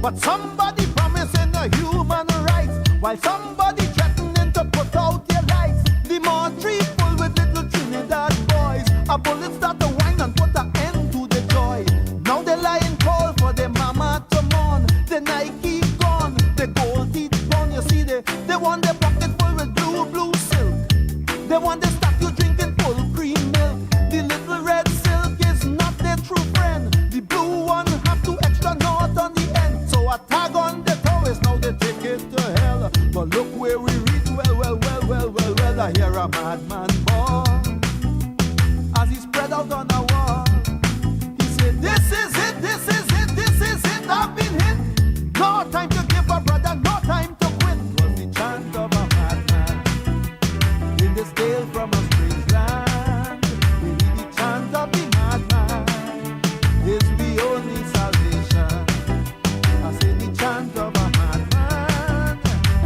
But somebody promising a human rights, while somebody threatening to put out their lights. The mortuary full with little Trinidad boys. A bullet start to whine and put an end to the joy. Now they lying cold for their mama to mourn. The Nike gone, the gold teeth gone. You see they want their pocket full with blue silk. They want the statue drinking full cream milk. The little red silk is not their true friend. The blue one have two extra north on the end. So a tag on the tourist, now they take it to hell. But look where we reach, well, I hear a madman born. As he spread out on a wall, he said, this is it, I've been hit. No time to give up, brother, no time to quit. Was the chant of a madman in this tale from a strange land. Maybe the chant of the madman is the only salvation. I say the chant of a madman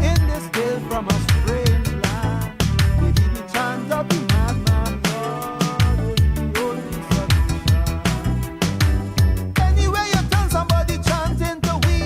in this tale from a strange land. Maybe the chant of the madman, Lord, is the only solution. Anyway, you tell somebody chanting to we,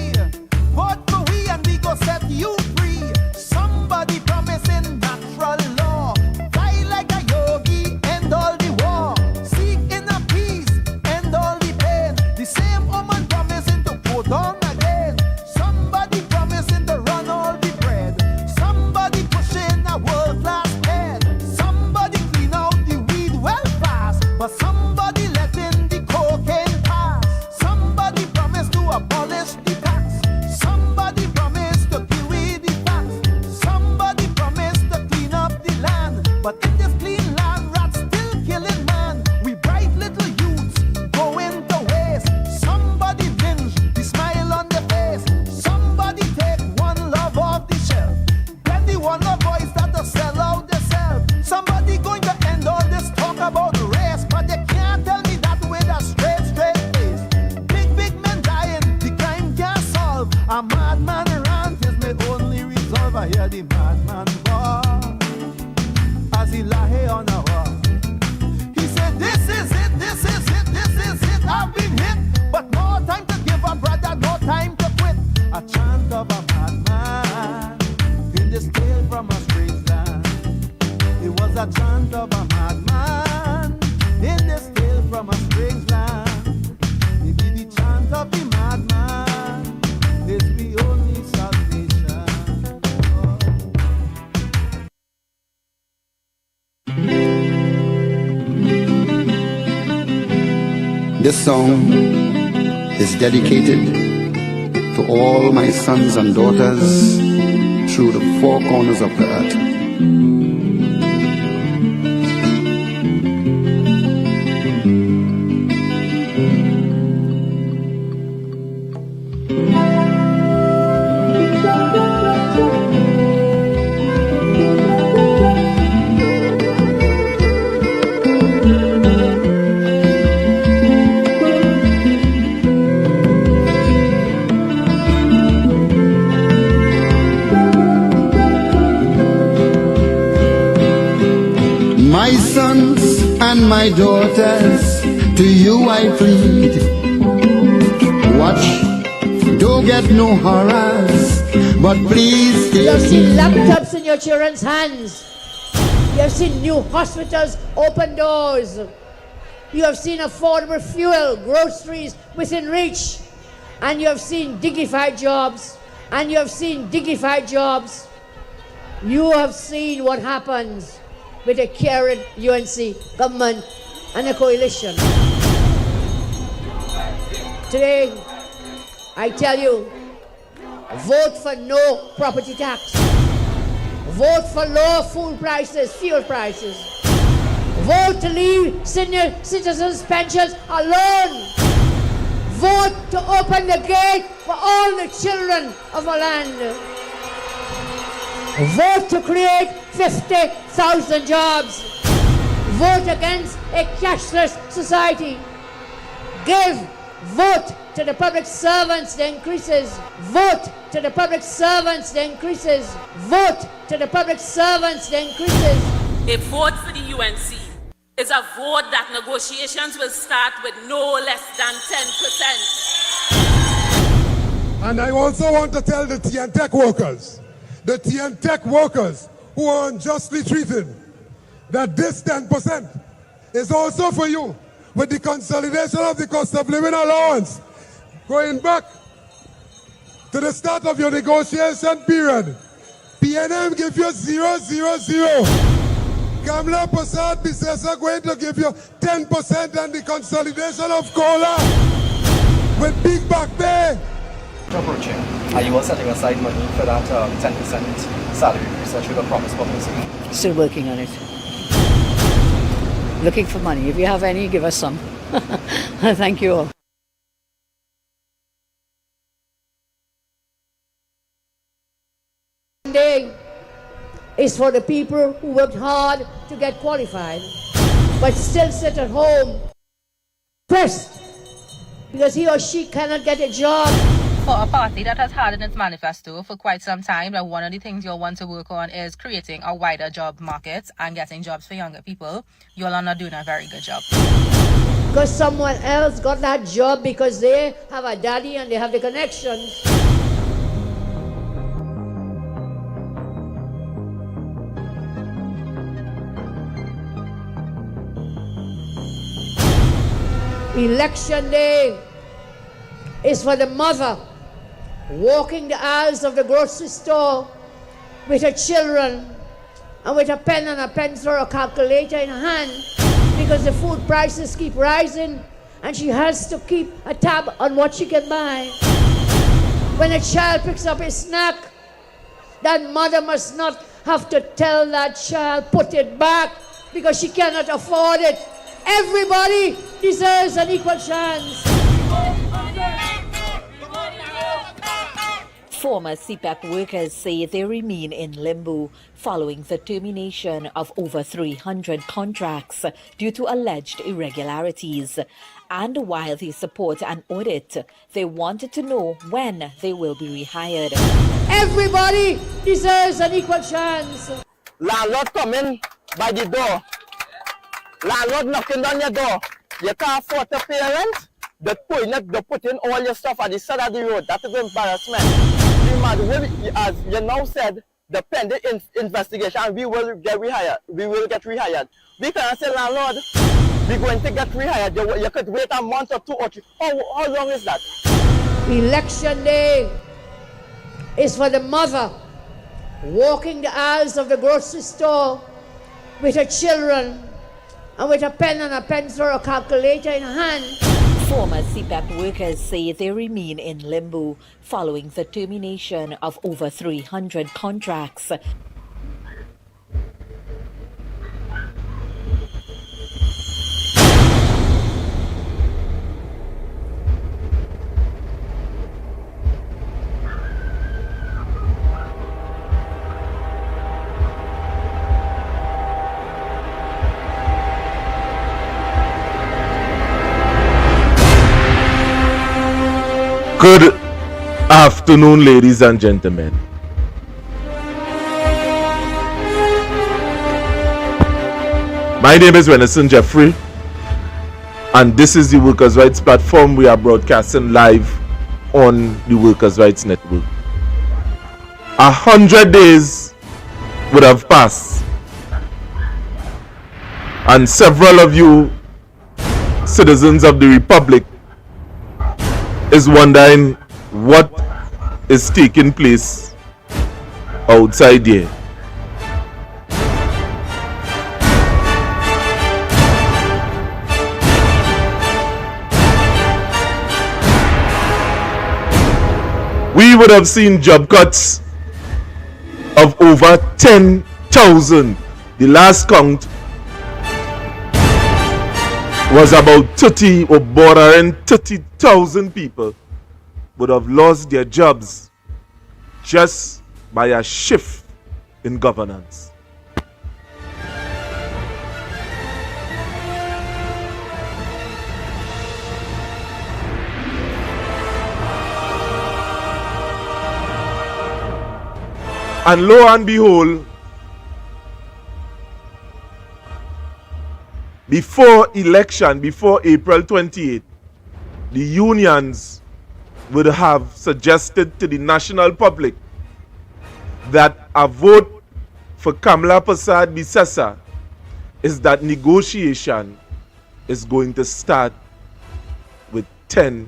vote for we and we go set you free. Somebody promising natural law, fly like a yogi, end all the war. Seek inner peace, end all the pain. The same woman promising to go down again. Somebody promising to run all the bread. Somebody pushing a world-class pen. Somebody clean out the weed well fast. But somebody letting the cocaine pass. Somebody promised to abolish the tax. Somebody promised to kill with the facts. Somebody promised to clean up the land. But in this clean land, rats still killing man. We bright little youths going to waste. Somebody binge the smile on their face. Somebody take one love off the shelf. Then the one love boys start to sell out themselves. Somebody going to end all this talk about race, but they can't tell me that with a straight face. Big men dying, the crime can't solve. A madman rant is my only resolve. I hear the madman bar as he lie on a wall. He said, this is it, I've been hit. But no time to give up, brother, no time to quit. A chant of a madman in this tale from a strange land. It was a chant of a madman in this tale from a strange land. Maybe the chant of the madman is the only salvation. This song is dedicated to all my sons and daughters through the four corners of the earth. My sons and my daughters, to you I plead. Watch, don't get no horrors, but please stay. You have seen laptops in your children's hands. You have seen new hospitals open doors. You have seen affordable fuel, groceries within reach. And you have seen dignified jobs. And you have seen dignified jobs. You have seen what happens with the current UNC government and the coalition. Today, I tell you, vote for no property tax. Vote for low food prices, fuel prices. Vote to leave senior citizens' pensions alone. Vote to open the gate for all the children of our land. Vote to create 50,000 jobs. Vote against a cashless society. Vote to the public servants, the increases. Vote to the public servants, the increases. Vote to the public servants, the increases. A vote for the UNC is a vote that negotiations will start with no less than 10%. And I also want to tell the tea and tech workers, who are unjustly treated, that this 10% is also for you. With the consolidation of the cost of living allowance, going back to the start of your negotiation period, PNM give you 000. Kamla Prasad business are going to give you 10% and the consolidation of COLA with Big Back Bay. Approaching. Are you all setting aside money for that 10% salary increase that you have promised publicly? Still working on it. Looking for money. If you have any, give us some. Thank you all. Day is for the people who worked hard to get qualified, but still sit at home, pressed, because he or she cannot get a job. For a party that has had in its manifesto for quite some time that one of the things you'll want to work on is creating a wider job market and getting jobs for younger people, you'll are not doing a very good job. Because someone else got that job because they have a daddy and they have the connections. Election day is for the mother walking the aisles of the grocery store with her children and with a pen and a pencil or a calculator in her hand because the food prices keep rising and she has to keep a tab on what she can buy. When a child picks up a snack, that mother must not have to tell that child, put it back, because she cannot afford it. Everybody deserves an equal chance. Former CPAC workers say they remain in limbo following the termination of over 300 contracts due to alleged irregularities. And while they support an audit, they wanted to know when they will be rehired. Everybody deserves an equal chance. Landlord coming by the door. Landlord knocking on your door. You can't afford to pay rent. They put in all your stuff at the side of the road. That is embarrassment. As you now said, the pending investigation, we will get rehired. We can't say, landlord, we're going to get rehired. You could wait a month or 2 or 3. How long is that? Election day is for the mother walking the aisles of the grocery store with her children and with a pen and a pencil or a calculator in her hand. Former CPAC workers say they remain in limbo following the termination of over 300 contracts. Good afternoon, ladies and gentlemen. My name is Renison Jeffrey, and this is the Workers' Rights Platform. We are broadcasting live on the Workers' Rights Network. 100 days would have passed, and several of you, citizens of the Republic, is wondering what is taking place outside here. We would have seen job cuts of over 10,000. The last count was about 30 or bordering 30,000 people would have lost their jobs just by a shift in governance. And lo and behold, before election, before April 28, the unions would have suggested to the national public that a vote for Kamla Prasad Bisesa is that negotiation is going to start with 10%.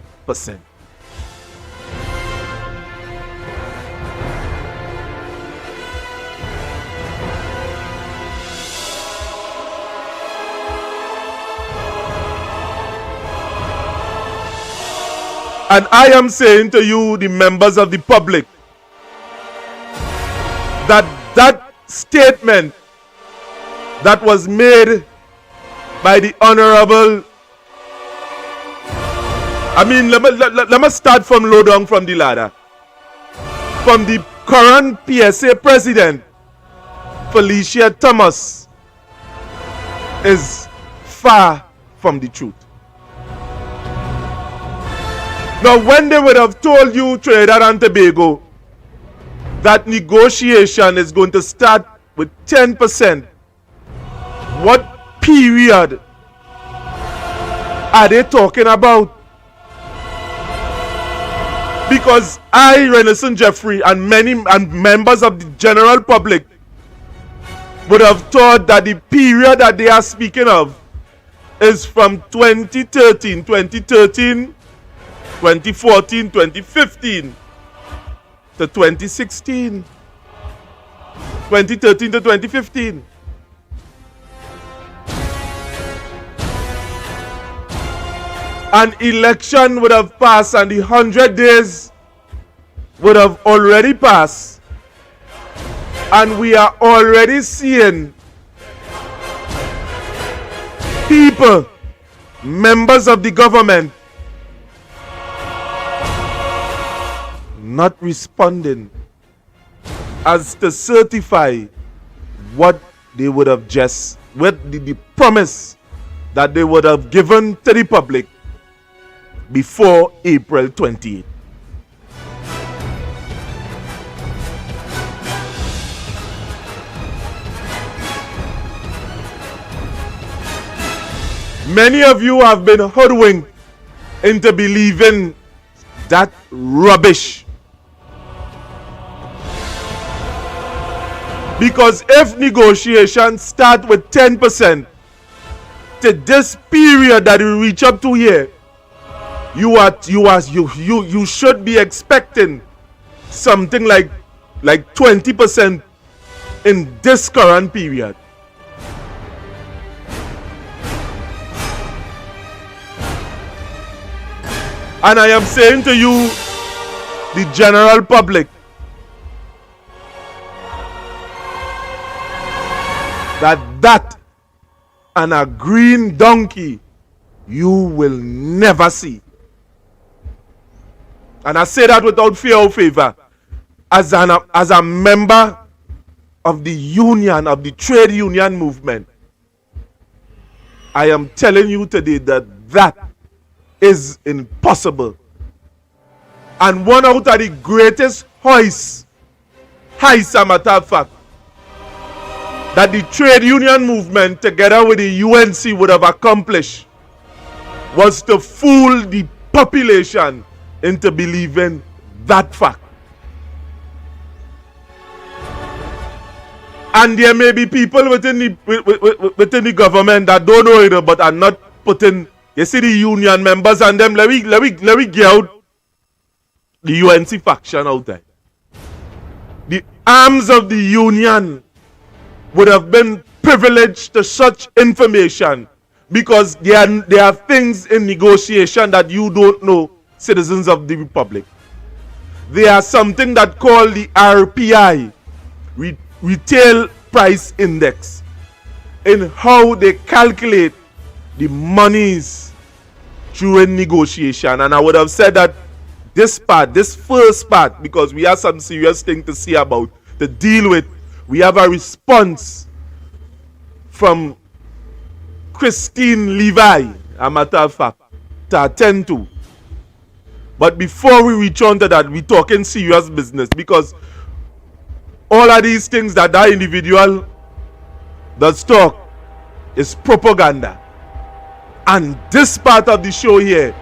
And I am saying to you, the members of the public, that that statement that was made by the Honorable, let me start from low down from the ladder. From the current PSA president, Felicia Thomas, is far from the truth. Now, when they would have told you, Trinidad and Tobago, that negotiation is going to start with 10%, what period are they talking about? Because I, Renaissance Jeffrey, and many members of the general public would have thought that the period that they are speaking of is from 2014, 2015 to 2016. 2013 to 2015. An election would have passed and the 100 days would have already passed. And we are already seeing people, members of the government, not responding as to certify what they would have just, with the promise that they would have given to the public before April 28th. Many of you have been hoodwinked into believing that rubbish. Because if negotiations start with 10% to this period that we reach up to here, you should be expecting something like 20% in this current period. And I am saying to you, the general public, that and a green donkey you will never see. And I say that without fear or favor. As a member of the union, of the trade union movement, I am telling you today that is impossible. And one out of the greatest hoists, a matter of fact, that the trade union movement together with the UNC would have accomplished was to fool the population into believing that fact. And there may be people within the government that don't know it but are not putting, you see, the union members and them, let me get out the UNC faction out there. The arms of the union would have been privileged to such information because there are things in negotiation that you don't know, citizens of the republic. There are something that called the RPI, Retail Price Index, in how they calculate the monies during negotiation. And I would have said that this first part, because we have some serious thing to see about, to deal with. We have a response from Christine Levi, a matter of fact, to attend to. But before we reach on to that, we're talking serious business, because all of these things that individual does talk is propaganda. And this part of the show here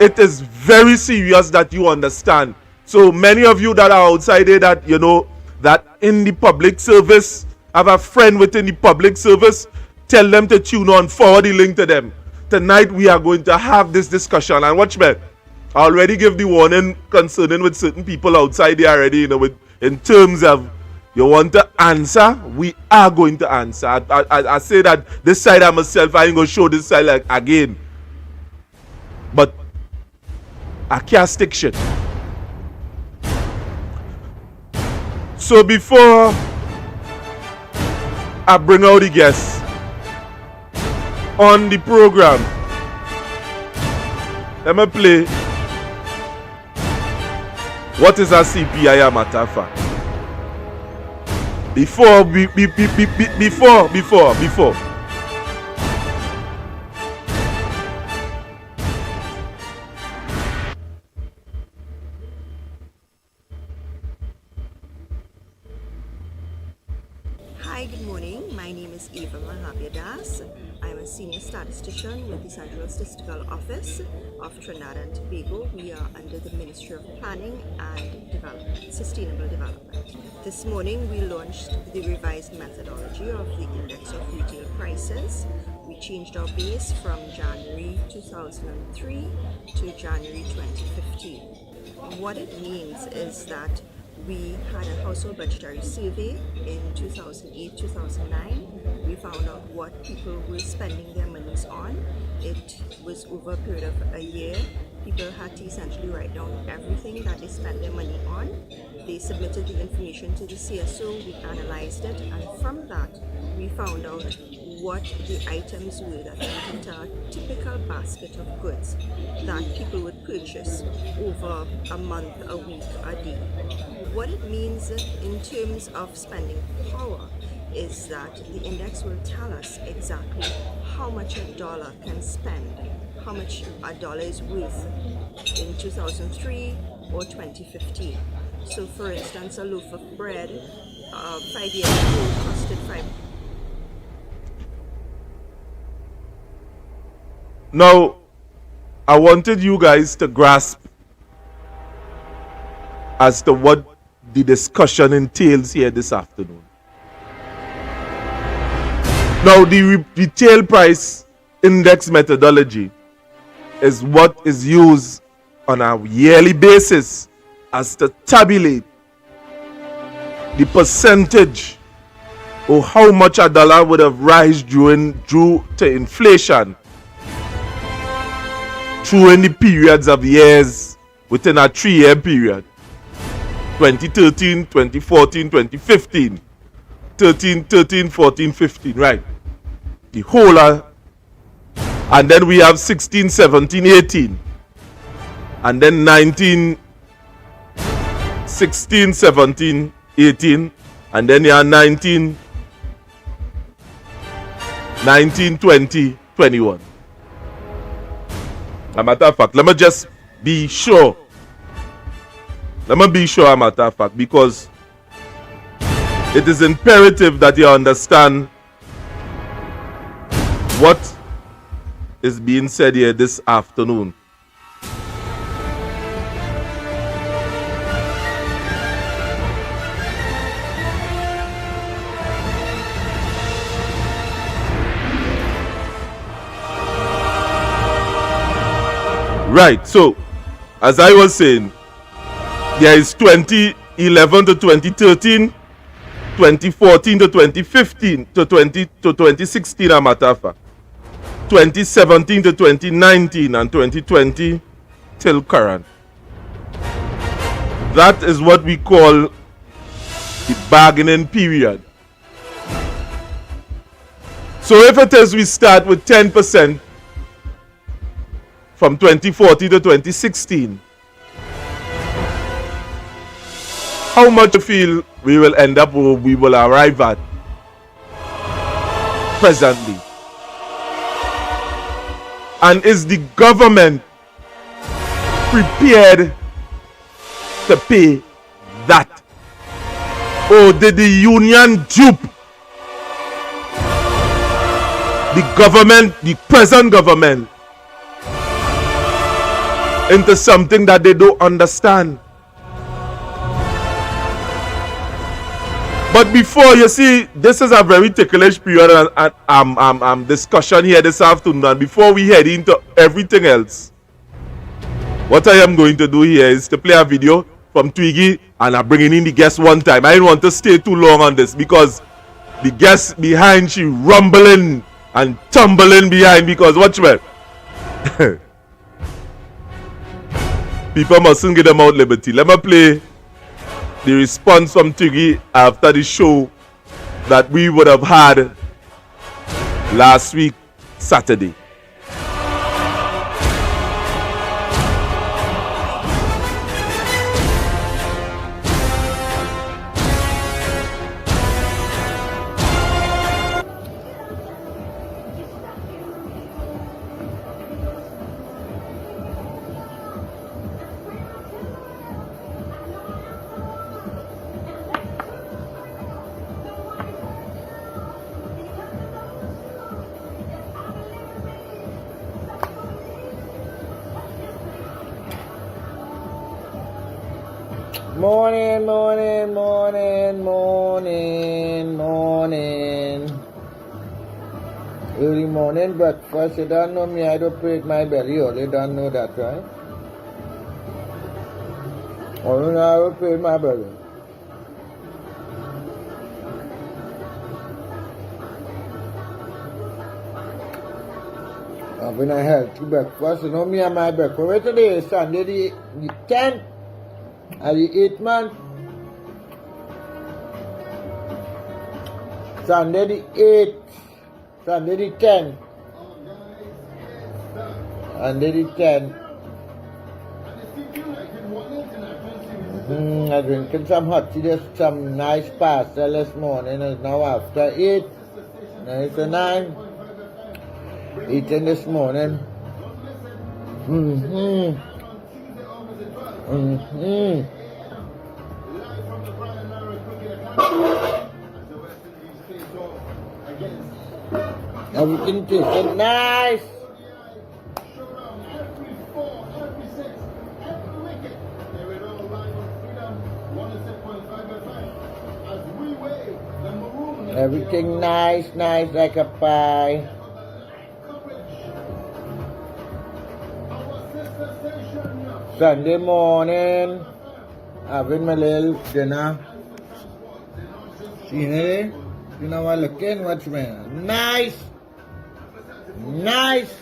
It is very serious that you understand. So many of you that are outside there that, you know, that in the public service, have a friend within the public service, tell them to tune on, forward the link to them. Tonight we are going to have this discussion. And watch me, I already give the warning concerning with certain people outside there already, you know, with, in terms of you want to answer, we are going to answer. I say that this side of myself, I ain't going to show this side like again. But I can't stick shit. So before I bring out the guests on the program, let me play What is a CPI, matter of fact? Before. Hi, good morning. My name is Eva Mahabiadas. I'm a senior statistician with the Central Statistical Office of Trinidad and Tobago. We are under the Ministry of Planning and Sustainable Development. This morning we launched the revised methodology of the Index of Retail Prices. We changed our base from January 2003 to January 2015. What it means is that we had a household budgetary survey in 2008-2009. We found out what people were spending their monies on. It was over a period of a year. People had to essentially write down everything that they spent their money on. They submitted the information to the CSO, we analyzed it, and from that we found out what the items were that went into a typical basket of goods that people would purchase over a month, a week, a day. What it means in terms of spending power is that the index will tell us exactly how much a dollar can spend, how much a dollar is worth in 2003 or 2015. So for instance, a loaf of bread 5 years ago costed $5. Now, I wanted you guys to grasp as to what the discussion entails here this afternoon. Now, the retail price index methodology is what is used on a yearly basis as to tabulate the percentage or how much a dollar would have risen due to inflation through the periods of years within a 3-year period. 2013, 2014, 2015. 13, 14, 15, right. The whole and then we have 16, 17, 18. And then 19, 16, 17, 18. And then you have 19, 20, 21. A matter of fact, let me just be sure. Let me be sure, a matter of fact, because it is imperative that you understand what is being said here this afternoon. Right, so as I was saying, there is 2011 to 2013, 2014 to 2015 to 2016, a matter of fact, 2017 to 2019, and 2020 till current. That is what we call the bargaining period. So if it is we start with 10% from 2014 to 2016, how much you feel we will end up or we will arrive at presently? And is the government prepared to pay that? Or did the union dupe the government, the present government, into something that they don't understand. But before, you see, this is a very ticklish period and discussion here this afternoon. And before we head into everything else, what I am going to do here is to play a video from Twiggy, and I'm bringing in the guest one time. I don't want to stay too long on this because the guest behind, she rumbling and tumbling behind because watch me. People mustn't give them out liberty. Let me play the response from Twiggy after the show that we would have had last week, Saturday. Morning, morning, morning, morning, morning. Early morning breakfast. You don't know me, I don't pay my belly. You don't know that, right? Or you know I don't pay my belly. Having a healthy breakfast. You know me and my breakfast. Wait today, Sunday the 10th. Are the 8th month? Sunday the 8th. Sunday the 10th. Sunday the 10th. I'm drinking some hot tea, just some nice pasta this morning. It's now after 8. Now it's 9. Eating this morning. Everything tastes nice. Everything nice, nice like a pie. Sunday morning, having my little dinner. See here? You know what looking? Watch me. Nice! Nice!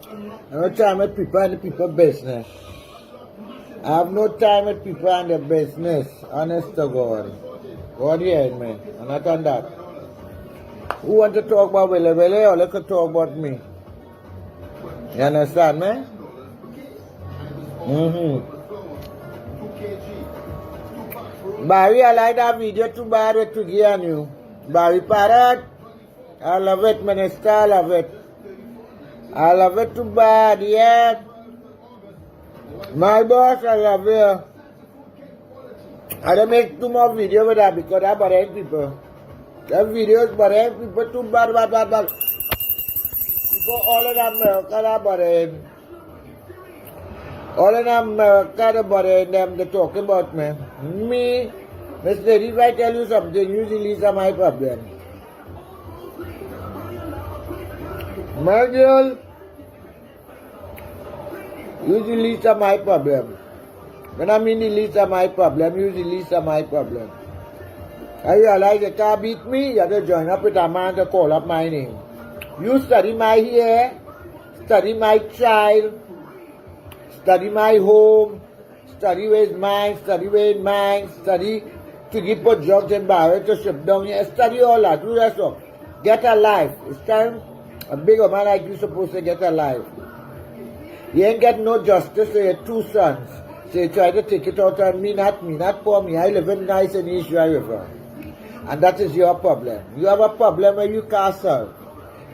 I have no time with people and the people business. I have no time with people and their business. Honest to God. God hear me. I'm not on that. Who want to talk about Willie Willie or let's talk about me? You understand me? Barry, I like that video too bad with Twiggy and you. Barry Parrot, I love it, Minister, I love it. I love it too bad, yeah. My boss, I love you. I don't make too much video with that because I bother people. That videos bother people too bad. People all in America, I bother. All in America, they bother them, they talking about me. Me, Miss Lady, if I tell you something, usually it's my problem. My girl, usually it's my problem. When I mean the least of my problem, usually it's my problem. I realize you can't beat me, you have to join up with a man to call up my name. You study my hair, study my child, study my home, study where it's mine, study where it's mine, study to give put jobs in Barrett to ship down here, study all that, do that stuff. Get a life. It's time a bigger man like you supposed to get a life. You ain't get no justice to your two sons. So you try to take it out on me, not for me. I live in nice in East River. And that is your problem. You have a problem where you can't solve.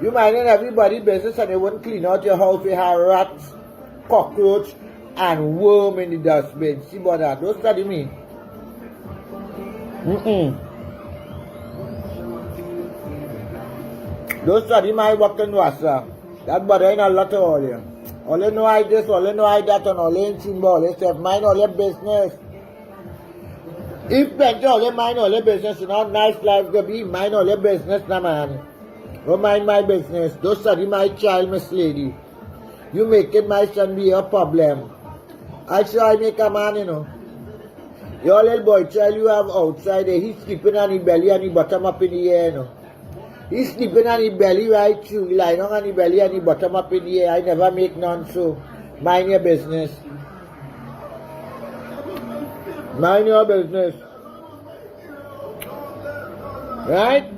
You minding everybody's business and they won't clean out your house. You have rats, cockroach, and worm in the dustbin. See about that? Don't study me. Don't study my walking wasser. That bothering a lot of all you. All you know I this, all you know I that, and all you ain't seen all you say, mind all your business. If plenty all you mind all your business, you know, nice life gonna be, mind all your business, nah man. Don't mind my business. Don't study my child, Miss Lady. You making my son be a problem. I try make a man, you know. Your little boy child you have outside there, he's sleeping on his belly and he bottom up in the air, you know. He's sleeping on his belly right through. He lying on his belly and he bottom up in the air. I never make none, so mind your business. Mind your business. Right?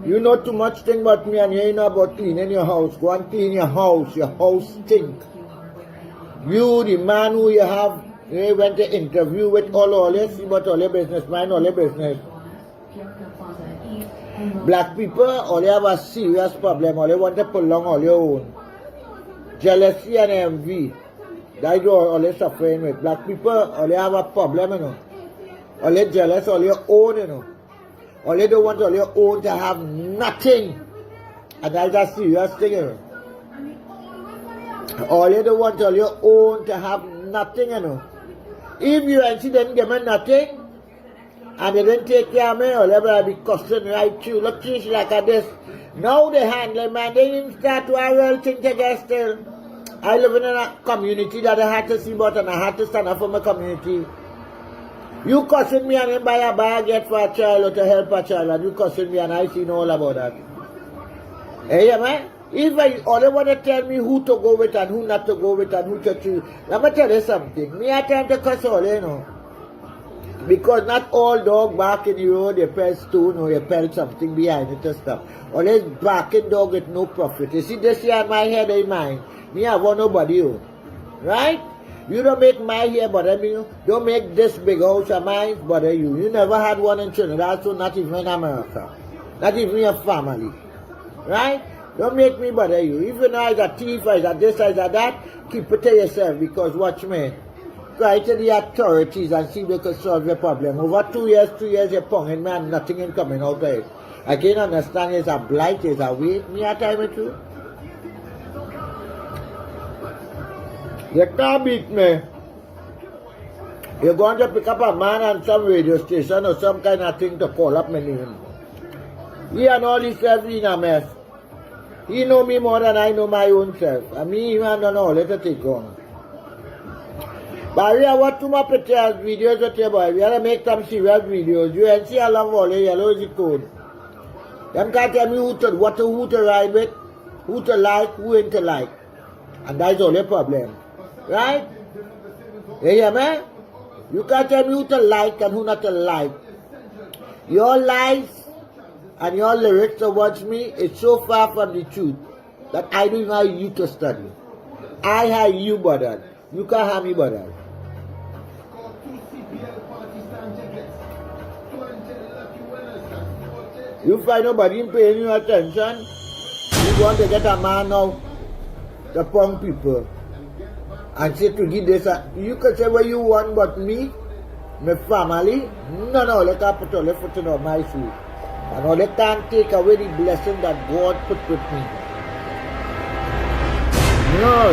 You know too much thing about me and you know about cleaning your house. Go and clean your house stink. You, the man who you have, you went to interview with all you see about all your business, mind all your business. Black people, all you have a serious problem, all you want to prolong all your own. Jealousy and envy. That's all you're suffering with. Black people, all you have a problem, you know. All you jealous, all your own, you know. All you don't want all your own to have nothing. And that's a serious thing, you know. All you don't want all your own to have nothing, you know. If you and she didn't give me nothing, and they didn't take care of me, or ever be cussing right through. Look, she's like this. Now they handle, man, they didn't start to a real thing to get still. I live in a community that I had to see about, and I had to stand up for my community. You cussing me and then buy a get for a child or to help a child, and you cussing me and I see all about that. Hey, yeah, man. If all they want to tell me who to go with and who not to go with and who to choose, let me tell you something. Me, I time to cuss all, you know. Because not all dog bark in the road, they pelt stone or you pelt something behind it and stuff. Always barking dog with no profit. You see this here on my head in mine. Me, I want nobody, you. Right? You don't make my hair bother me. Don't make this big house of mine bother you. You never had one in Trinidad, so not even in America. Not even your family. Right? Don't make me bother you. If you know it's a thief, it's a this, it's a that, keep it to yourself because watch me. Try to the authorities and see if they can solve your problem. Over 2 years, you're ponging me and nothing is coming out of it. I can't understand it's a blight, it's a weight. Me a time it too. You can't beat me. You're going to pick up a man on some radio station or some kind of thing to call up my name. He and all himself in a mess. He know me more than I know my own self. And me even don't know, let it take on. But we are what too much pictures, videos with your boy. We have to make some serious videos. You can see how long all the yellow is the code. Them can't tell me who to ride with, who to like, who ain't to like. And that's all the problem. Right? You hear me? You can't tell me who to like and who not to like. Your lies and your lyrics towards me is so far from the truth that I don't have you to study. I have you bothered. You can't have me bothered. You find nobody paying you attention, you want to get a man now to punk people and say to give this. You can say what you want, but me, my family, no, they can't put all the foot on my shoe. And all they can't take away the blessing that God put with me. No.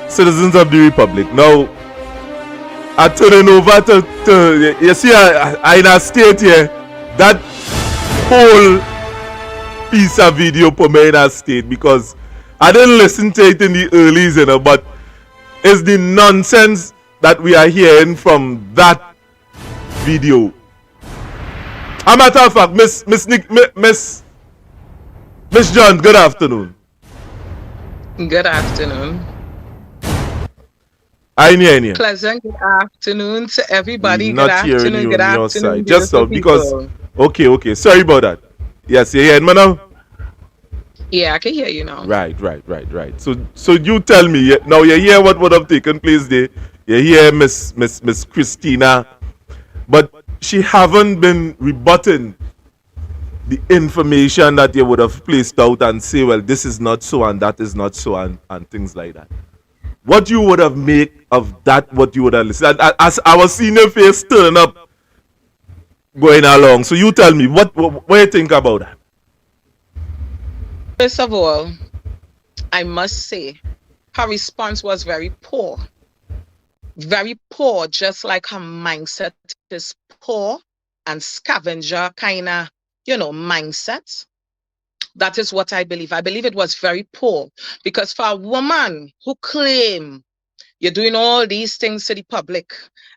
Citizens of the Republic. Now, I turn over to you see, I in a state here, that whole piece of video put me in a state because I didn't listen to it in the earlys, you know, but it's the nonsense that we are hearing from that video. A matter of fact, Miss John, good afternoon. Good afternoon. I Pleasant good afternoon to everybody. Not good afternoon, good on your afternoon. side. Just so because people. okay. Sorry about that. Yes, you hear me now? Yeah, I can hear you now. Right. So you tell me now. You hear what would have taken place there. You hear Miss Christina, but she haven't been rebutting the information that you would have placed out and say, well, this is not so and that is not so and things like that. What you would have made of that, what you would have listened. As our senior face turn up going along. So you tell me, what you think about that? First of all, I must say, her response was very poor. Very poor, just like her mindset is poor and scavenger kind of, mindset. That is what I believe. I believe it was very poor because for a woman who claim you're doing all these things to the public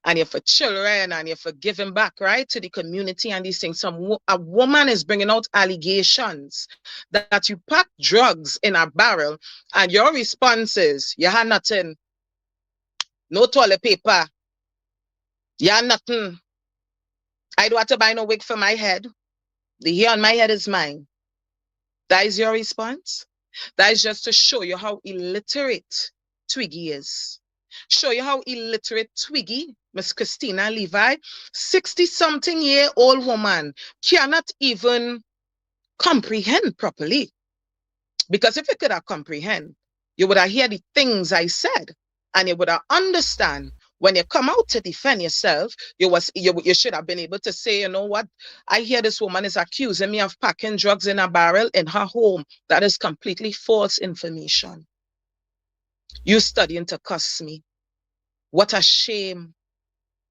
and you're for children and you're for giving back, right, to the community and these things, a woman is bringing out allegations that you pack drugs in a barrel and your response is, you had nothing, no toilet paper, you had nothing. I don't have to buy no wig for my head. The hair on my head is mine. That is your response? That is just to show you how illiterate Twiggy is. Show you how illiterate Twiggy, Miss Christina Levi, 60-something-year-old woman, cannot even comprehend properly. Because if you could have comprehend, you would have heard the things I said, and you would have understand. When you come out to defend yourself, you should have been able to say, you know what? I hear this woman is accusing me of packing drugs in a barrel in her home. That is completely false information. You studying to cuss me. What a shame.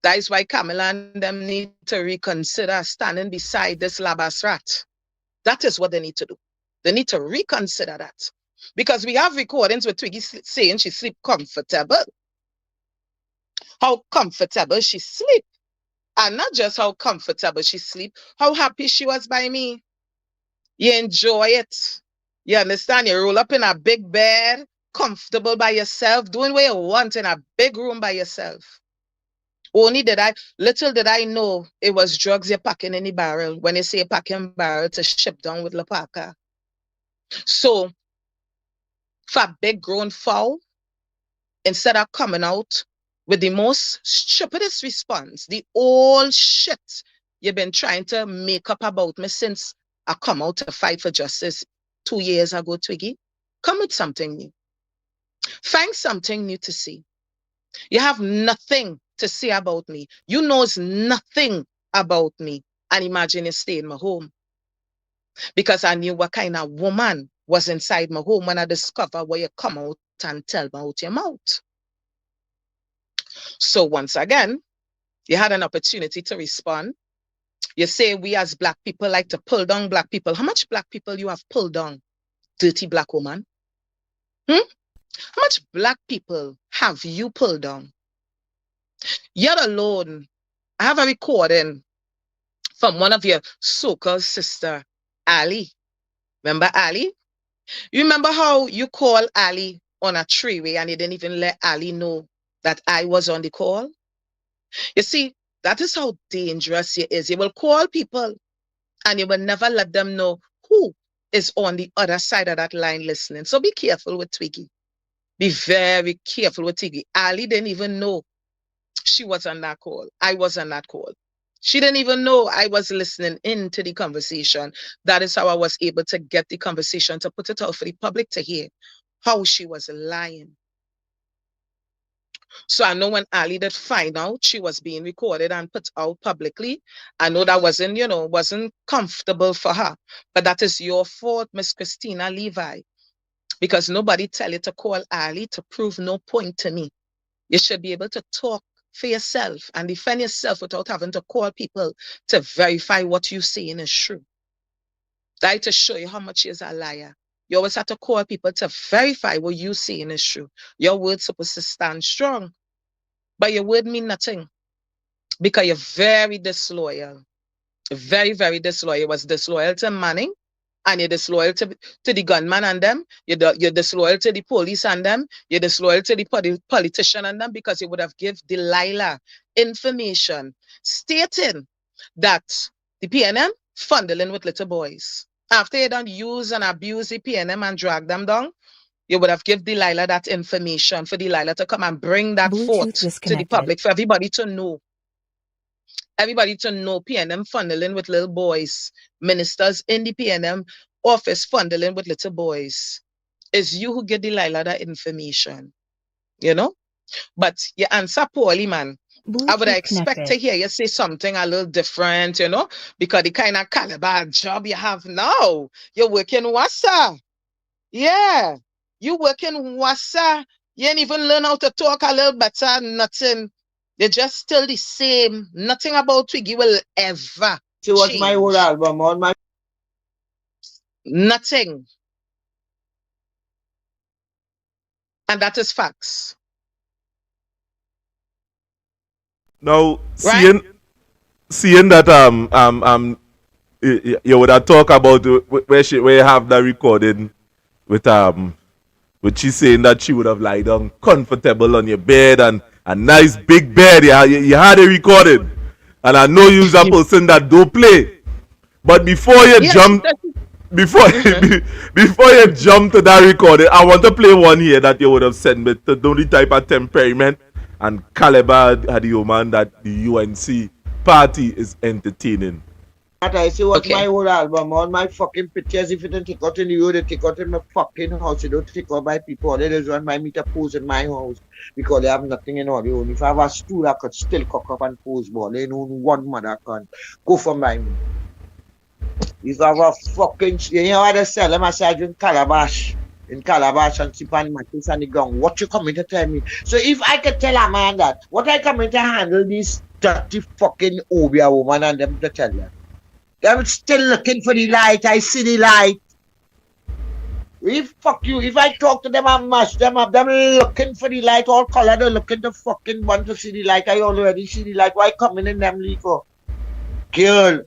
That is why Kamala and them need to reconsider standing beside this labas rat. That is what they need to do. They need to reconsider that. Because we have recordings with Twiggy saying she sleep comfortable. How comfortable she sleep. And not just how comfortable she sleep, how happy she was by me. You enjoy it. You understand? You roll up in a big bed, comfortable by yourself, doing what you want in a big room by yourself. Little did I know it was drugs you're packing in the barrel when you say packing barrel to ship down with Lapaka. So, for a big grown fowl, instead of coming out with the most stupidest response, the old shit you've been trying to make up about me since I come out to fight for justice 2 years ago, Twiggy, come with something new. Find something new to see. You have nothing to say about me. You knows nothing about me. And imagine you stay in my home. Because I knew what kind of woman was inside my home when I discovered where you come out and tell me out your mouth. So once again, you had an opportunity to respond. You say we as black people like to pull down black people. How much black people you have pulled down, dirty black woman? How much black people have you pulled down? Yet alone, I have a recording from one of your so-called sister, Ali. Remember Ali? You remember how you call Ali on a three-way and you didn't even let Ali know that I was on the call? You see, that is how dangerous you is. You will call people and you will never let them know who is on the other side of that line listening. So be careful with Twiggy. Be very careful with Twiggy. Ali didn't even know she was on that call. I was on that call. She didn't even know I was listening into the conversation. That is how I was able to get the conversation, to put it out for the public to hear how she was lying. So I know when Ali did find out she was being recorded and put out publicly, I know that wasn't comfortable for her. But that is your fault, Miss Christina Levi. Because nobody tell you to call Ali to prove no point to me. You should be able to talk for yourself and defend yourself without having to call people to verify what you're saying is true. That to show you how much you're a liar. You always have to call people to verify what you're saying is true. Your word's supposed to stand strong, but your word mean nothing because you're very disloyal. Very, very disloyal. You was disloyal to Manning, and you're disloyal to the gunman and them. You're disloyal to the police and them. You're disloyal to the politician and them because you would have give Delilah information stating that the PNM funneling with little boys. After you done use and abuse the PNM and drag them down, you would have give Delilah that information for Delilah to come and bring that forth to the public for everybody to know. Everybody to know PNM funneling with little boys. Ministers in the PNM office funneling with little boys. It's you who get Delilah that information. You know? But you answer poorly, man. I would expect to hear you say something a little different, because the kind of caliber job you have now, you're working Wassa. Yeah. You work in Wassa, you ain't even learn how to talk a little better, nothing. They're just still the same. Nothing about Twiggy will ever So what's my whole change. album on my Nothing. And that is facts. Now, Right? seeing that you would have talk about where you have that recording with she saying that she would have lied down comfortable on your bed and a nice big bed. You had it recorded, and I know you's a person that don't play. But before you Yeah, she jump, said. before before you jump to that recording, I want to play one here that you would have sent me to know the type of temperament and caliber of the woman that the UNC party is entertaining. that I say what's Okay. my whole album on my fucking pictures. If you don't take out in the road, they take out in my fucking house. You don't take out by people. They just want my meter pose in my house because they have nothing in all. If I have a stool, I could still cock up and pose ball. They know one mother can go for my me. If I have a fucking, you know what they sell them? I say I drink calabash. In Calabash and sip on my face on the ground. What you coming to tell me? So if I could tell a man that, what I coming to handle these dirty fucking Obia woman and them to tell them? Them still looking for the light. I see the light. If fuck you, if I talk to them and mash them up, them looking for the light, all color, they looking to fucking want to see the light. I already see the light. Why coming in them leave for? Girl,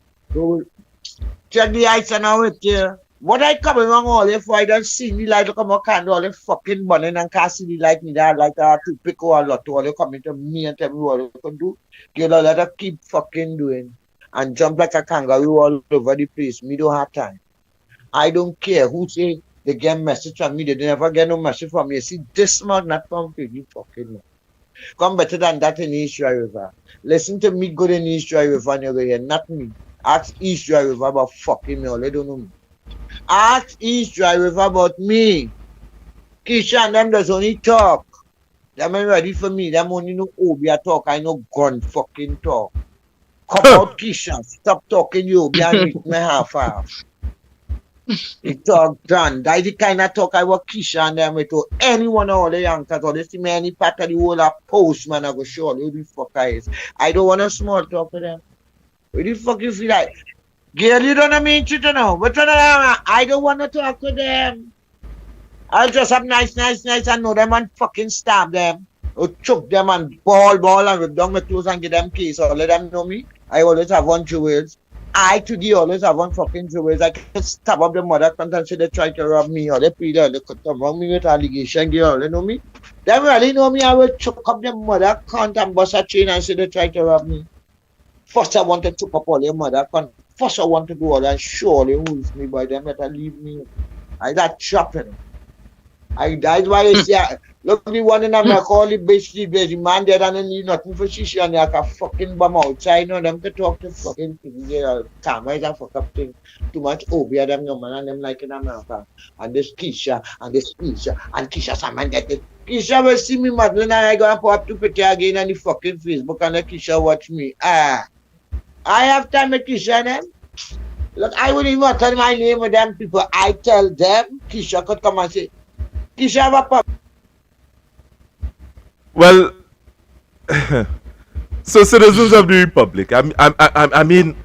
check the lights and now it here. What I coming wrong all if I don't see the light, look at my candle, all the fucking burning and can't see the light, me that like to pick or a lot to all you coming to me and tell me what you can do. Girl, let her keep fucking doing and jump like a kangaroo all over the place. Me don't have time. I don't care who say they get message from me. They never get no message from me. See, this man not from you fucking man. Come better than that in East Dry River. Listen to me good in East Dry River and you're going to hear, not me. Ask East Dry River about fucking me. All they don't know me. Ask East Dry River about me. Keisha and them does only talk. Them ain't ready for me. Them only know Obia talk. I know gun fucking talk. Come out, Keisha. Stop talking you Obia and meet me half. It talk done. That's the kind of talk I work Keisha and them with to anyone all the youngsters or they see me any part of the whole of postman I go show you who the fuck I is. I don't want to small talk to them. What the fuck you feel like? Girl, you don't know me to know. But I don't want to talk to them. I'll just have nice and know them and fucking stab them. Or choke them and ball and rip down my clothes and give them keys or let them know me. I always have one jewels. I today always have one fucking jewels. I can stab up the mother cunt and say they try to rob me or they plead they could come wrong me with allegation, girl. You know me? They really know me. I will choke up the mother cunt and bust a chain and say they try to rob me. First I want to choke up all your mother cunt. First I want to do all that surely who's me by them better leave me. I that chopping. That's why they say, look, the one in America, all the basically the man there and need nothing for shishi and like a fucking bum outside. No, them to talk to fucking things. They are cameras and fuck up thing. Too much Obia them no man and them like in America. And this Keisha and this Keisha and Keisha Saman get it. Keisha will see me Madeline and I go and put up to put again on the fucking Facebook and the Keisha watch me. I have time with Keisha and them. Look, I wouldn't even tell my name with them people. I tell them, Keisha could come and say, Keisha have a problem. Well, so citizens of the Republic, I mean,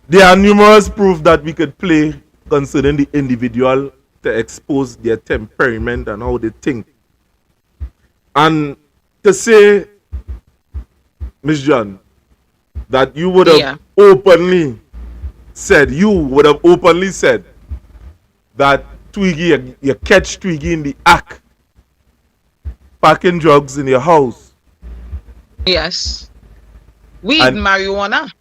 there are numerous proof that we could play concerning the individual to expose their temperament and how they think. And to say, Miss John, that you would have openly said that Twiggy, you catch Twiggy in the act, packing drugs in your house. Yes. Weed, And marijuana.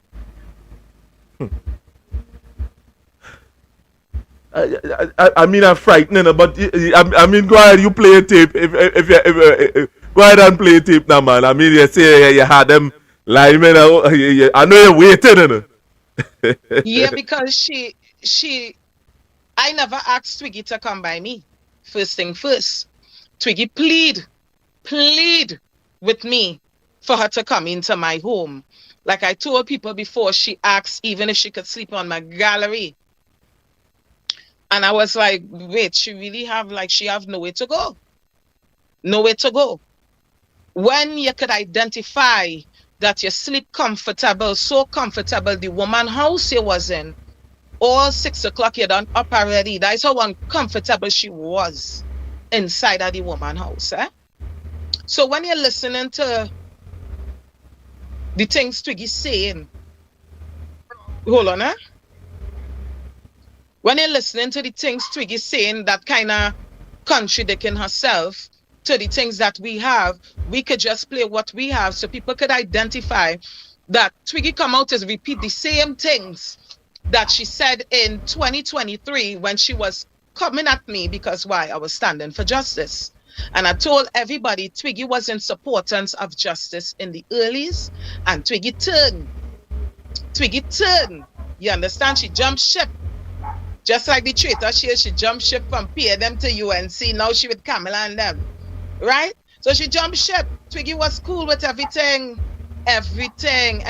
I mean, I'm frightening, but I mean, go ahead, you play a tape. If go ahead and play a tape now, man. I mean, you say you had them lying, man. I know you're waiting. Yeah, because I never asked Twiggy to come by me. First thing first. Twiggy plead with me for her to come into my home. Like I told people before, she asked even if she could sleep on my gallery. And I was like, wait, she have nowhere to go. Nowhere to go. When you could identify that you sleep comfortable, so comfortable, the woman house you was in, all 6 o'clock you done up already. That is how uncomfortable she was inside of the woman house. So when you're listening to the things Twiggy saying, hold on, when you're listening to the things Twiggy saying that kind of contradicting herself to the things that we have, we could just play what we have so people could identify that Twiggy come out and repeat the same things that she said in 2023 when she was coming at me because why? I was standing for justice. And I told everybody Twiggy was in supportance of justice in the earlies, and Twiggy turned. Twiggy turned. You understand? She jumped ship. Just like the traitor, she jumped ship from them to UNC. Now she with Kamala and them. Right? So she jumped ship. Twiggy was cool with everything. Everything.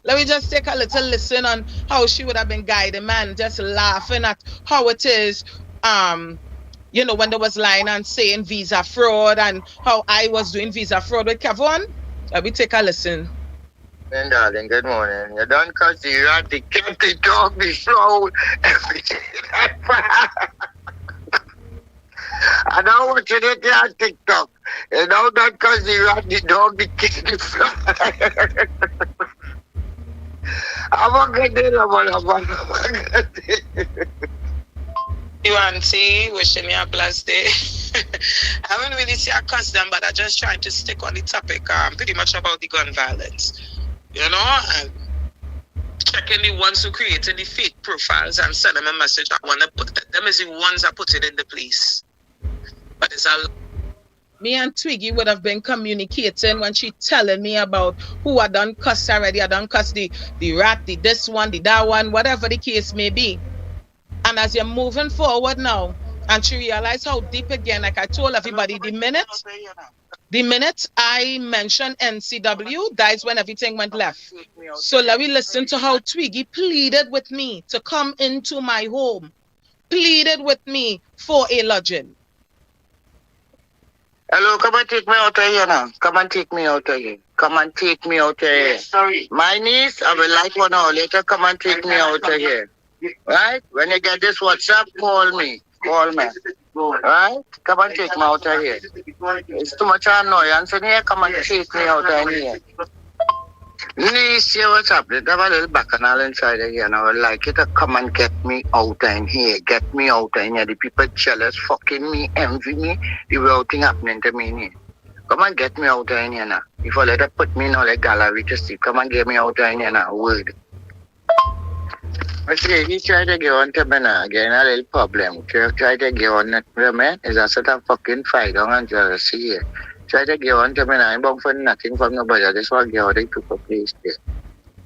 Let me just take a little listen on how she would have been guiding man, just laughing at how it is. You know, when there was lying and saying visa fraud and how I was doing visa fraud with Kevon. Let me take a listen. And darling, good morning. You done cause the rat, the cat, the dog, the soul, everything. I know what you did there on TikTok. You know that cause the rat, the dog, the cat, the fly. I'm a good day, UNC, wishing you a blessed day. I haven't really seen a cuss them, but I just trying to stick on the topic pretty much about the gun violence. You know, and checking the ones who created the fake profiles and send them a message. I want to put them as the ones that put it in the police. But it's a me and Twiggy would have been communicating when she telling me about who I done cuss already. I done cuss the rat, the this one, the that one, whatever the case may be. And as you're moving forward now, and she realized how deep again, like I told everybody, the minute I mentioned NCW, that is when everything went left. So let me listen to how Twiggy pleaded with me to come into my home. Pleaded with me for a lodging. Hello, come and take me out of here now. Come and take me out of here. Come and take me out of here. Yes, sorry. My niece, I will like 1 hour later, come and take me out of here. Right? When you get this WhatsApp, call me. Call me. Right? Come and take me out of here. It's too much annoyance in here. Come and take me out of here. Niece, see what's happening. They have a little bacchanal inside of here, and I would like you to come and get me out of here. Get me out of here. The people jealous, fucking me, envy me. The real thing happening to me in here. Come and get me out of here now. If I let her put me in all the gallery to see, come and get me out of here now. Word. But see, he tried to get on to me now, getting a little problem. Try to get on to me. It's a sort of fucking fight on and jealousy here. Try to get on to me now. I'm not for nothing from nobody. I just want to get out of the people place there.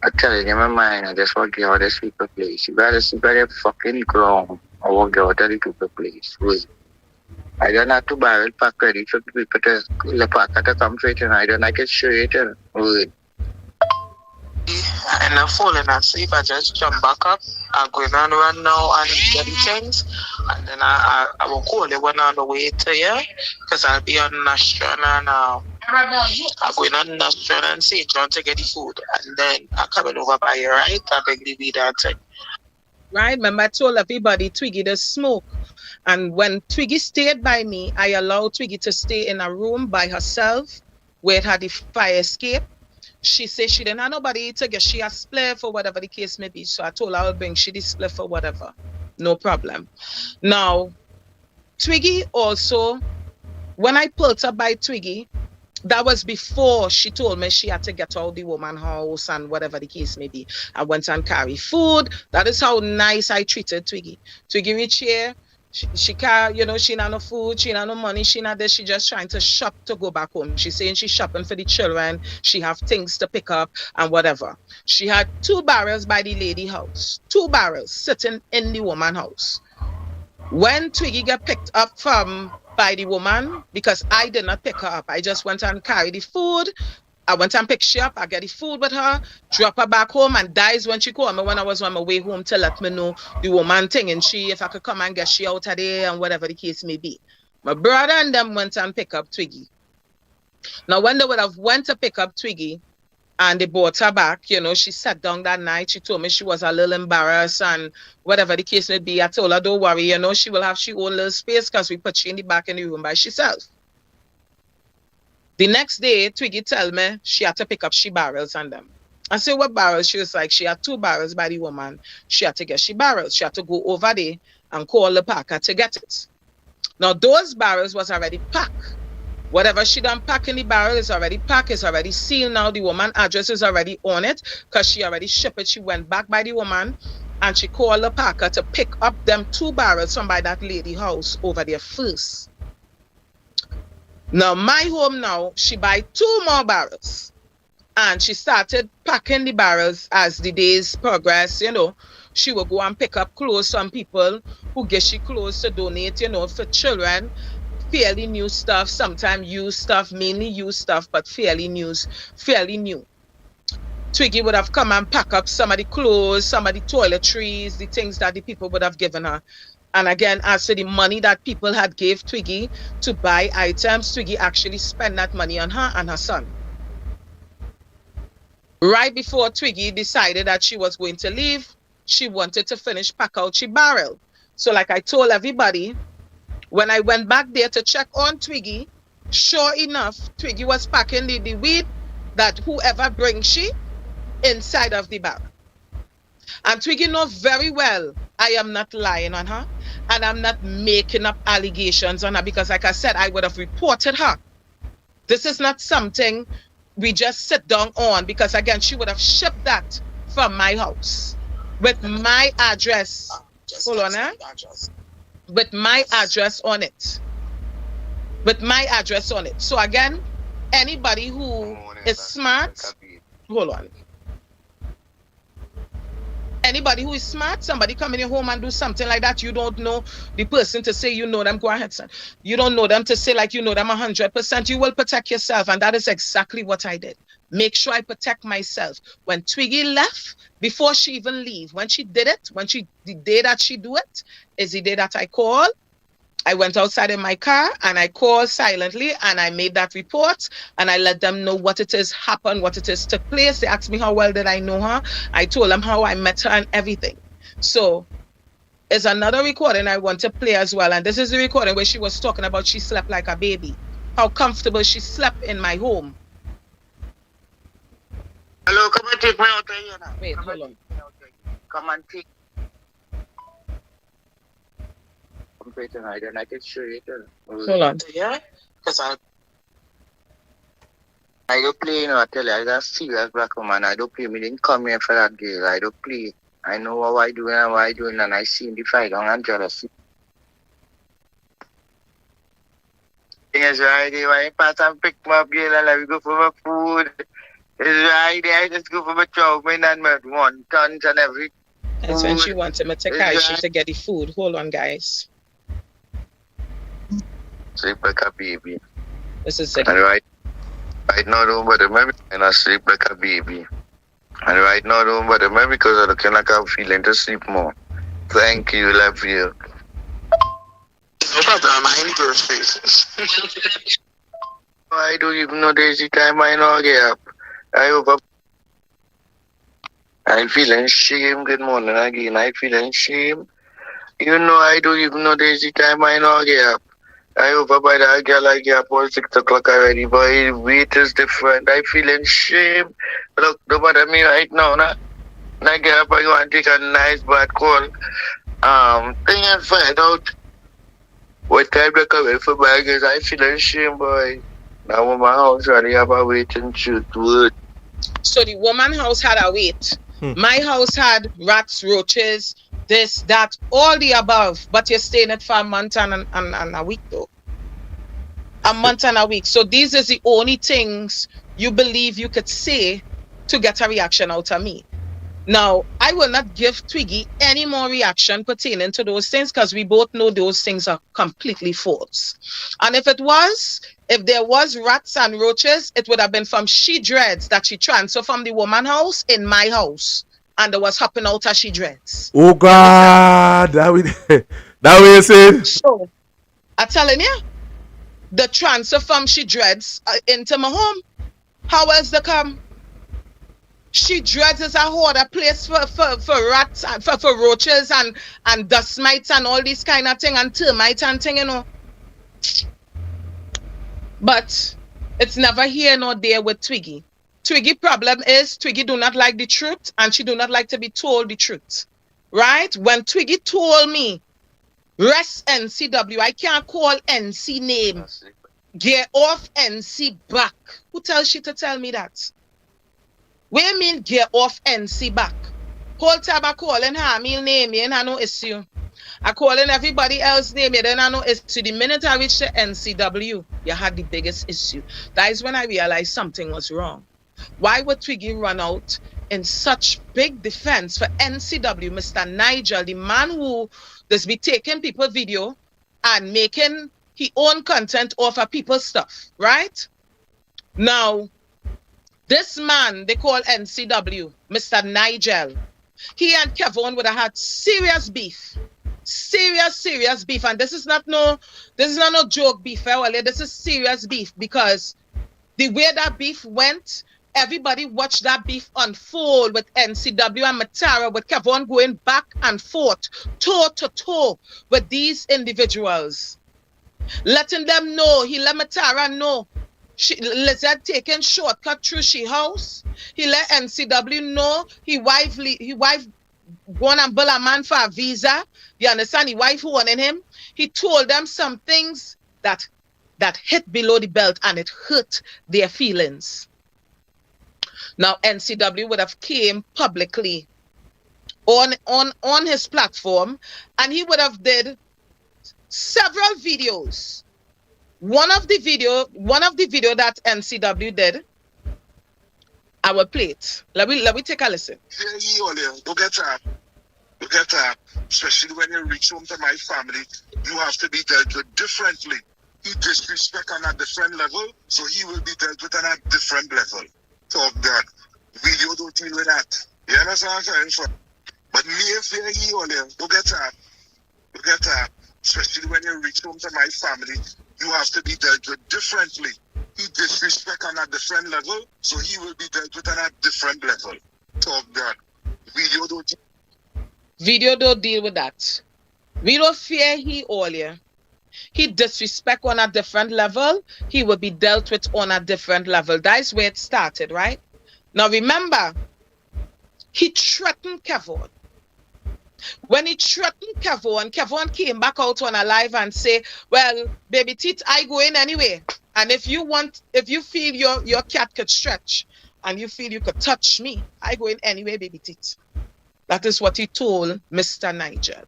I'm telling you my mind, I just want to get out of this people place. You better see by the fucking ground. I want to get out of the people place. Wait. I don't have to barrel pack ready for people to the packer to come straight and I don't like it straight and wait. And I'm falling asleep. I just jump back up. I'm going on run now and get the things. And then I will call it when I'm on the way to here. Because I'll be on National and I'm going on National and St. John to get the food. And then I'm coming over by here, right? I bring the weed and thing. Right? Remember I told everybody Twiggy does smoke. And when Twiggy stayed by me, I allowed Twiggy to stay in a room by herself where it had the fire escape. She said she didn't have nobody to get she a spliff or whatever the case may be. So I told her I would bring she the spliff or whatever. No problem. Now, Twiggy also, when I pulled her by Twiggy, that was before she told me she had to get out the woman house and whatever the case may be. I went and carry food. That is how nice I treated Twiggy. Twiggy reached here. She can't, you know, she not no food, she not no money, she not there, she just trying to shop to go back home. She's saying she's shopping for the children, she have things to pick up and whatever. She had 2 barrels by the lady house, 2 barrels sitting in the woman house. When Twiggy got picked up by the woman, because I did not pick her up, I just went and carried the food, I went and picked she up. I get the food with her, drop her back home, and dies when she called me when I was on my way home to let me know the woman thing and she, if I could come and get she out of there and whatever the case may be. My brother and them went and pick up Twiggy. Now, when they would have went to pick up Twiggy and they brought her back, you know, she sat down that night. She told me she was a little embarrassed and whatever the case may be. I told her, don't worry, you know, she will have she own little space because we put she in the back in the room by herself. The next day, Twiggy tell me she had to pick up she barrels and them. I said, what barrels? She was like, she had 2 barrels by the woman. She had to get she barrels. She had to go over there and call the packer to get it. Now, those barrels was already packed. Whatever she done pack in the barrel is already packed, it's already sealed now. The woman address is already on it because she already shipped it. She went back by the woman and she called the packer to pick up them 2 barrels from by that lady house over there first. Now, my home now, she buy 2 more barrels. And she started packing the barrels as the days progress, you know. She will go and pick up clothes from people who get she clothes to donate, you know, for children. Fairly new stuff, sometimes used stuff, mainly used stuff, but fairly new. Twiggy would have come and pack up some of the clothes, some of the toiletries, the things that the people would have given her. And again, as to the money that people had gave Twiggy to buy items, Twiggy actually spent that money on her and her son. Right before Twiggy decided that she was going to leave, she wanted to finish pack out she barrel. So like I told everybody, when I went back there to check on Twiggy, sure enough, Twiggy was packing the weed that whoever brings she inside of the barrel. And Twiggy knows very well I am not lying on her and I'm not making up allegations on her because like I said, I would have reported her. This is not something we just sit down on because again, she would have shipped that from my house with my address. Hold on, with my address on it. With my address on it. So again, anybody who is smart, hold on. Anybody who is smart, somebody come in your home and do something like that, you don't know the person to say you know them, go ahead, son. You don't know them to say like you know them 100%, you will protect yourself. And that is exactly what I did. Make sure I protect myself. When Twiggy left, before she even leave, when she did it, the day that she do it, is the day that I called. I went outside in my car and I called silently and I made that report and I let them know what it is happened, what it is took place. They asked me how well did I know her. I told them how I met her and everything. So there's another recording I want to play as well. And this is the recording where she was talking about she slept like a baby. How comfortable she slept in my home. Hello, come and take me out of here now. Wait, hold on. Come and take. Tonight and I can show you. Hold on. Yeah? Because I don't play, you know, I tell you, I got serious black woman. I don't play. Me didn't come here for that girl. I don't play. I know what I do and what I do, and I see in the fight on and jealousy. Thing is right there, I pass and pick my girl and let me go for my food. It's right there, I just go for my chow mein and my wontons and everything. That's when she wanted me to carry she to get the food. Hold on, guys. Sleep like a baby. This is and right now, don't bother me, and I sleep like a baby. And right now, don't bother me because I look like I'm feeling to sleep more. Thank you, love you. No problem, I ain't girl faces. I don't even know there's the time I know get up. I'm feeling shame. Good morning again. I'm feeling shame. You know, I don't even know there's the time I know get up. I over by that girl I get up all 6 o'clock already, but the weight is different. I feeling shame. Look, don't bother me right now, nah. When I get up, I go and take a nice bad call. Thing and find out what time they come in for baggage. I feeling shame, boy. Now my house already have a waiting shoot word. So the woman house had a wait. My house had rats, roaches, this, that, all the above. But you're staying it for a month and a week though. A month and a week. So these is the only things you believe you could say to get a reaction out of me. Now, I will not give Twiggy any more reaction pertaining to those things because we both know those things are completely false. And if it was, If there was rats and roaches, it would have been from she dreads that she transferred from the woman house in my house. And there was hopping out of she dreads. Oh God, that way you say. So, I'm telling you, the transfer from she dreads into my home. How else they come? She dreads is a hoarder place for rats and for roaches and dust mites and all these kind of thing and termites and thing, you know. But it's never here nor there with Twiggy. Twiggy problem is Twiggy do not like the truth and she do not like to be told the truth. Right? When Twiggy told me, rest NCW, I can't call NC name. Get off NC back. Who tells you to tell me that? What you mean get off NC back? Whole time I calling her meal name, and I no issue. I calling everybody else name, then I know issue. The minute I reached the NCW, you had the biggest issue. That is when I realized something was wrong. Why would Twiggy run out in such big defense for NCW, Mr. Nigel, the man who does be taking people video and making his own content off of people's stuff, right? Now, this man they call NCW, Mr. Nigel, he and Kevon would have had serious beef. Serious beef. And this is not no joke beef. This is serious beef because the way that beef went, everybody watched that beef unfold with NCW and Matara, with Kevon going back and forth, toe to toe with these individuals. Letting them know, he let Matara know. Lizette taking shortcut through she house. He let NCW know he wife go and bill a man for a visa. You understand? He wife who wanted him. He told them some things that hit below the belt and it hurt their feelings. Now NCW would have came publicly on his platform and he would have did several videos. One of the video that NCW did, I will play it. Let me take a listen. Especially when you reach home to my family, you have to be dealt with differently. He disrespect on a different level, so he will be dealt with on a different level. Talk that. Video don't deal with that. You understand what I'm saying? But me if you're here, look at that. Especially when you reach home to my family, you have to be dealt with differently. He disrespect on a different level, so he will be dealt with on a different level. Talk that. Video don't deal with that. We don't fear he earlier. He disrespect on a different level. He will be dealt with on a different level. That's where it started, right? Now remember, he threatened Kevon. When he threatened Kevon came back out on a live and say, well, baby teeth, I go in anyway. And if you feel your cat could stretch and you feel you could touch me, I go in anyway, baby teeth. That is what he told Mr. Nigel.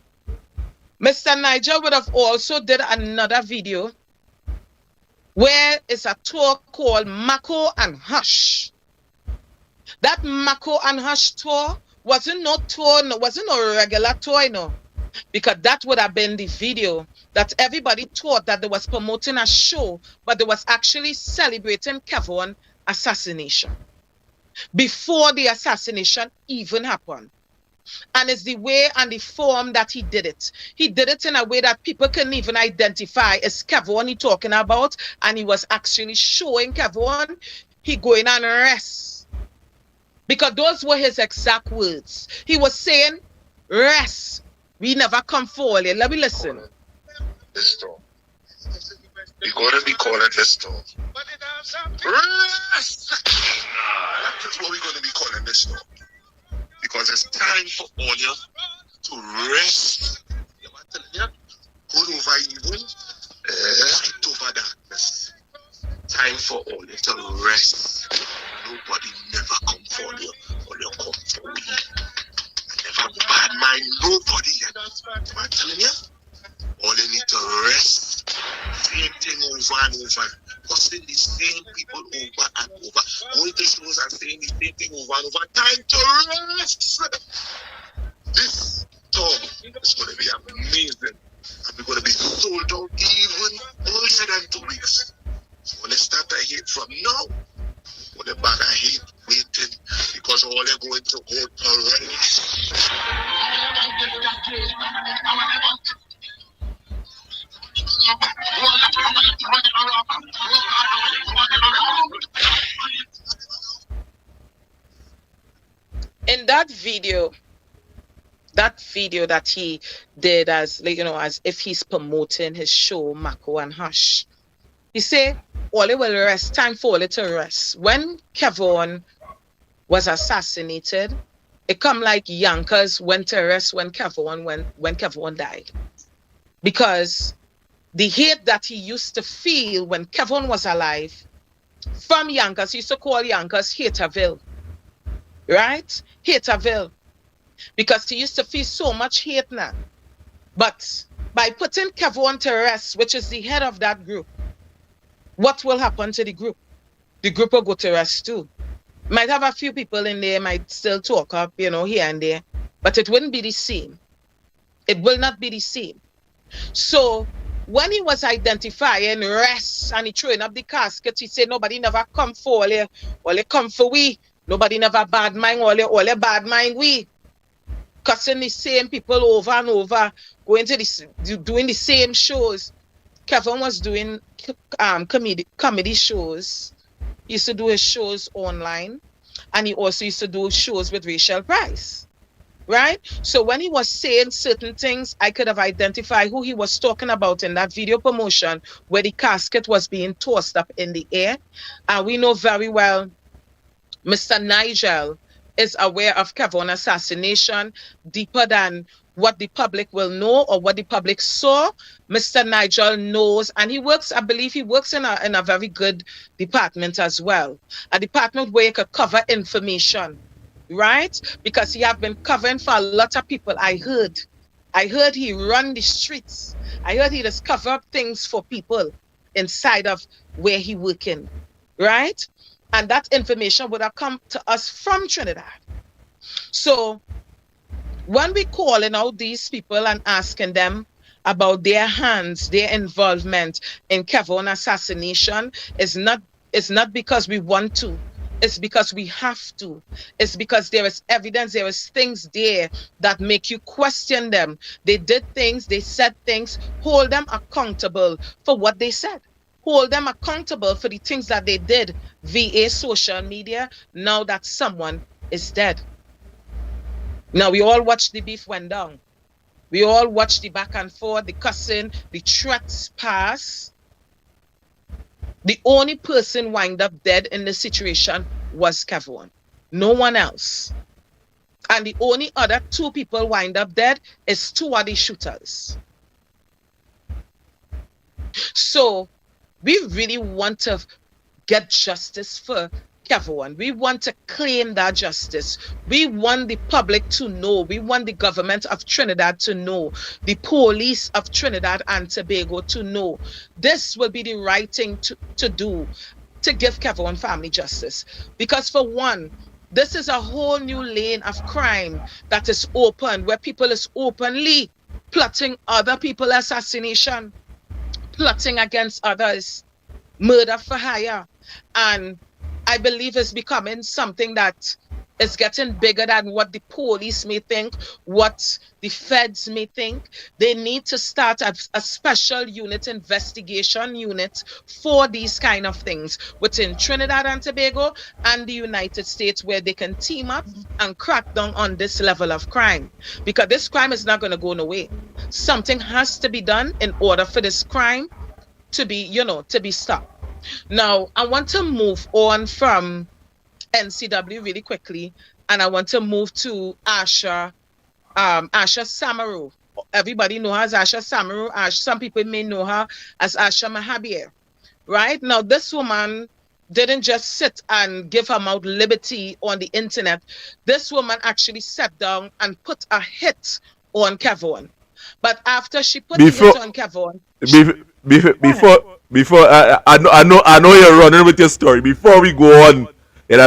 Mr. Nigel would have also did another video where it's a tour called Mako and Hush. That Mako and Hush tour wasn't no regular tour, no. Because that would have been the video that everybody thought that they was promoting a show, but they was actually celebrating Kevon assassination. Before the assassination even happened. And it's the way and the form that he did it. He did it in a way that people couldn't even identify as Kevon he talking about. And he was actually showing Kevon he going on rest. Because those were his exact words. He was saying, rest. We never come forward. Let me listen. This door. You're going to be calling this door. Rest! That is what we're going to be calling this door. Because it's time for all you to rest. Good over evil, light over darkness. Time for all you to rest. Nobody never come for you, or you come for me. I never bad mind nobody yet. I'm telling you, all you need to rest. Same thing over and over. Hustling the same people over and over. Going to shows and saying the same thing over and over. Time to rest. This talk is going to be amazing. And we're going to be sold out even earlier than 2 weeks. So they start to hate from now. When the bag of hate waiting because all they're going to go parades. In that video that he did as as if he's promoting his show Mako and Hush, he say all it will rest, time for all it to rest. When Kevon was assassinated, it come like Yonkers went to rest when Kevon died. Because the hate that he used to feel when Kevon was alive from Yonkers, he used to call Yonkers Haterville. Right? Haterville. Because he used to feel so much hate now. But by putting Kevon to rest, which is the head of that group, what will happen to the group? The group will go to rest too. Might have a few people in there, might still talk up, here and there, but it wouldn't be the same. It will not be the same. So when he was identifying rest and he throwing up the casket, he said nobody never come for all they come for we. Nobody never bad mind all they bad mind we. Cussing the same people over and over, going to doing the same shows. Kevin was doing comedy shows. He used to do his shows online, and he also used to do shows with Rachel Price. Right? So when he was saying certain things, I could have identified who he was talking about in that video promotion where the casket was being tossed up in the air. And we know very well Mr. Nigel is aware of Kevon assassination deeper than what the public will know or what the public saw. Mr. Nigel knows, and he works, I believe he works in a very good department as well. A department where you could cover information, right? Because he have been covering for a lot of people. I heard he run the streets. I heard he just cover up things for people inside of where he working, right? And that information would have come to us from Trinidad. So when we calling out these people and asking them about their hands, their involvement in Kevon assassination, is not because we want to. It's because we have to. It's because there is evidence, there is things there that make you question them. They did things, they said things. Hold them accountable for what they said. Hold them accountable for the things that they did via social media now that someone is dead. Now, we all watched the beef went down. We all watched the back and forth, the cussing, the threats pass. The only person wind up dead in the situation was Kevon. No one else. And the only other two people wind up dead is two of the shooters. So we really want to get justice for Kevon. We want to claim that justice. We want the public to know. We want the government of Trinidad to know. The police of Trinidad and Tobago to know. This will be the right thing to do to give Kevon family justice. Because for one, this is a whole new lane of crime that is open, where people is openly plotting other people's assassination, plotting against others, murder for hire. And I believe it's becoming something that is getting bigger than what the police may think, what the feds may think. They need to start a special unit, investigation unit for these kind of things within Trinidad and Tobago and the United States, where they can team up and crack down on this level of crime. Because this crime is not going to go away. Something has to be done in order for this crime to be, to be stopped. Now, I want to move on from NCW really quickly, and I want to move to Asha Samaru. Everybody know her as Asha Samaru. Some people may know her as Asha Mahabir. Right? Now, this woman didn't just sit and give her mouth liberty on the internet. This woman actually sat down and put a hit on Kevon. But after she put the hit on Kevon... Before I know you're running with your story. Before we go on,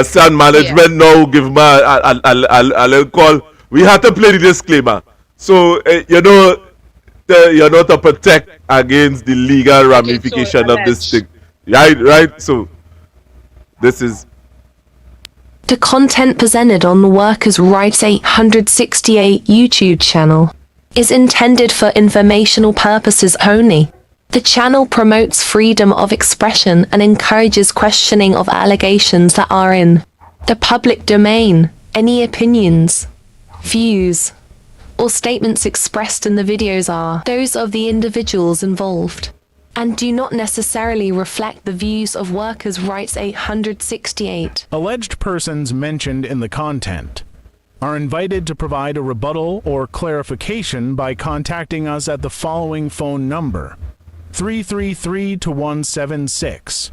sound management now give me a little call. We have to play the disclaimer. So to protect against the legal ramification of this thing. Right. So this is The content presented on the Workers' Rights 868 YouTube channel is intended for informational purposes only. The channel promotes freedom of expression and encourages questioning of allegations that are in the public domain. Any opinions, views, or statements expressed in the videos are those of the individuals involved and do not necessarily reflect the views of Workers' Rights 868. Alleged persons mentioned in the content are invited to provide a rebuttal or clarification by contacting us at the following phone number, 333-176.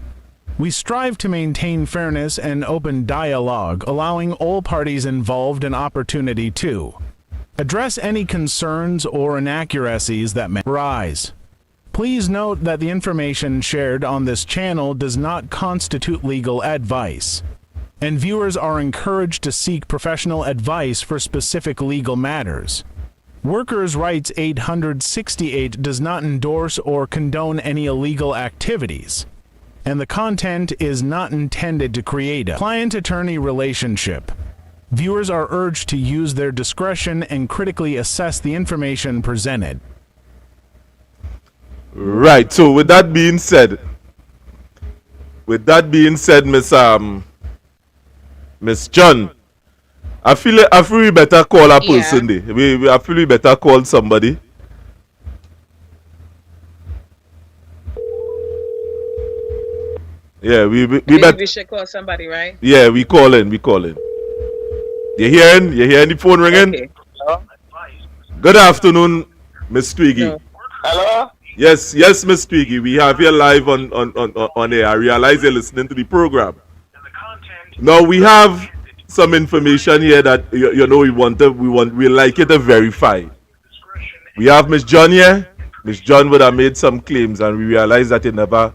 We strive to maintain fairness and open dialogue, allowing all parties involved an opportunity to address any concerns or inaccuracies that may arise. Please note that the information shared on this channel does not constitute legal advice, and viewers are encouraged to seek professional advice for specific legal matters. Workers' Rights 868 does not endorse or condone any illegal activities, and the content is not intended to create a client-attorney relationship. Viewers are urged to use their discretion and critically assess the information presented. right. So with that being said, Miss John, I feel we better call a person. I feel we better call somebody. Yeah, we we should call somebody, right? Yeah, we calling. You hearing the phone ringing? Okay. Good afternoon, Miss Twiggy. No. Hello? Yes, Miss Twiggy. We have you live on air. I realize you're listening to the program. Now we have some information here that we like you to verify. We have Miss John here. Miss John would have made some claims, and we realize that you never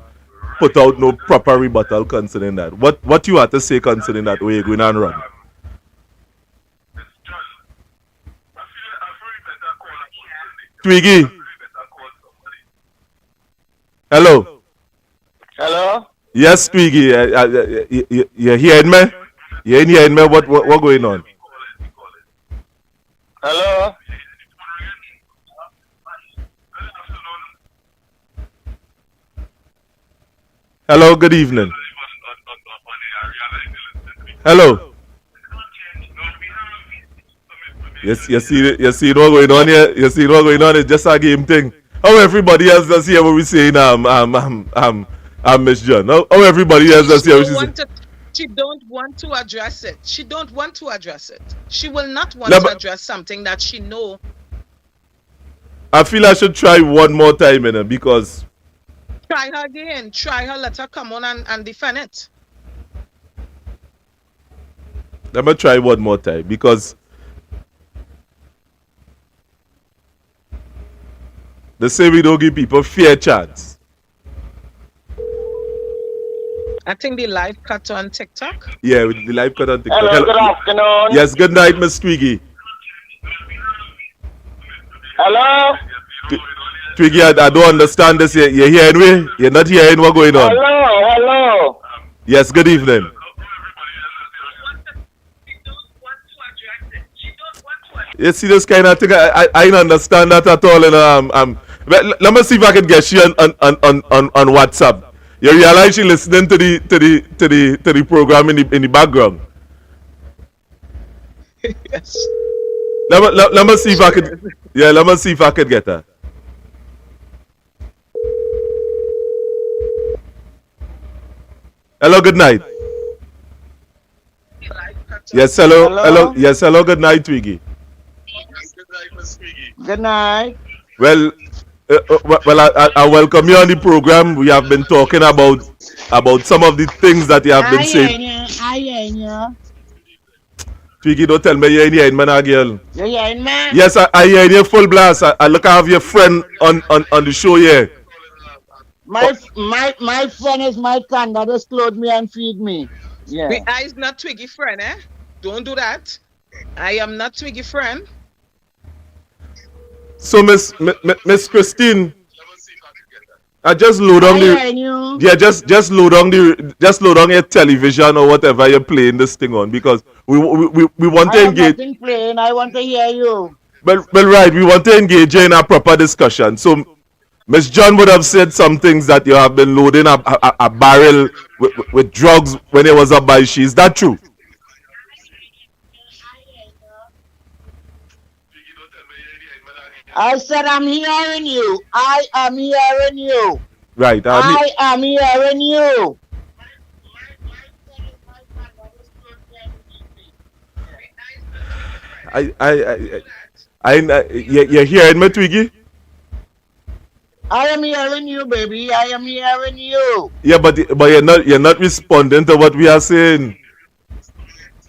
put out no proper rebuttal concerning that. What you have to say concerning that? Where you going and run? Twiggy. Hello. Hello? Yes, Twiggy. You hearing me? You ain't hearing me? What going on? Hello? Hello, good evening. Hello. Yes, you see what going on here? You see what going on? It's just a game thing. How everybody else does hear what we saying, Miss John. How everybody else does hear what she's saying. She don't want to address it. She don't want to address it. She will not want to address something that she know. I feel I should try one more time, because Try her again. Try her. Let her come on and defend it. let me try one more time, because they say we don't give people fair chance. I think the live cut on TikTok. Yeah, with the live cut on TikTok. Hello, good afternoon. Yes, good night, Miss Twiggy. Hello? Twiggy, I don't understand this. You're hearing me? You're not hearing what's going on. Hello? Yes, good evening. You see this kind of thing? I don't understand that at all. And let me see if I can get you on WhatsApp. You realize you're listening to the program in the background. Yes. Let me see if I could. Yeah, let me see if I could get her. Hello, good night. Yes, hello. Yes, hello, good night, Twiggy. Good night. Well, I welcome you on the program. We have been talking about some of the things that you have been saying. I hear you. Twiggy, don't tell me you ain't hearing me now, girl. You hearing me? Yes, I hear you full blast. I look, I have your friend on the show here. My friend is my son that just clothe me and feed me. Yeah. I is not Twiggy friend, eh? Don't do that. I am not Twiggy friend. So, Miss Christine, I just load on I the hearing you. yeah, just load on your television or whatever you're playing this thing on because we want I to have engage. nothing playing. I want to hear you. Well, right, we want to engage in a proper discussion. So, Miss John would have said some things that you have been loading a barrel with drugs when it was up by she. Is that true? I said I'm hearing you. I am hearing you. Right. I am hearing you. You're hearing me, Twiggy? I am hearing you, baby. I am hearing you. Yeah, but you're not responding to what we are saying.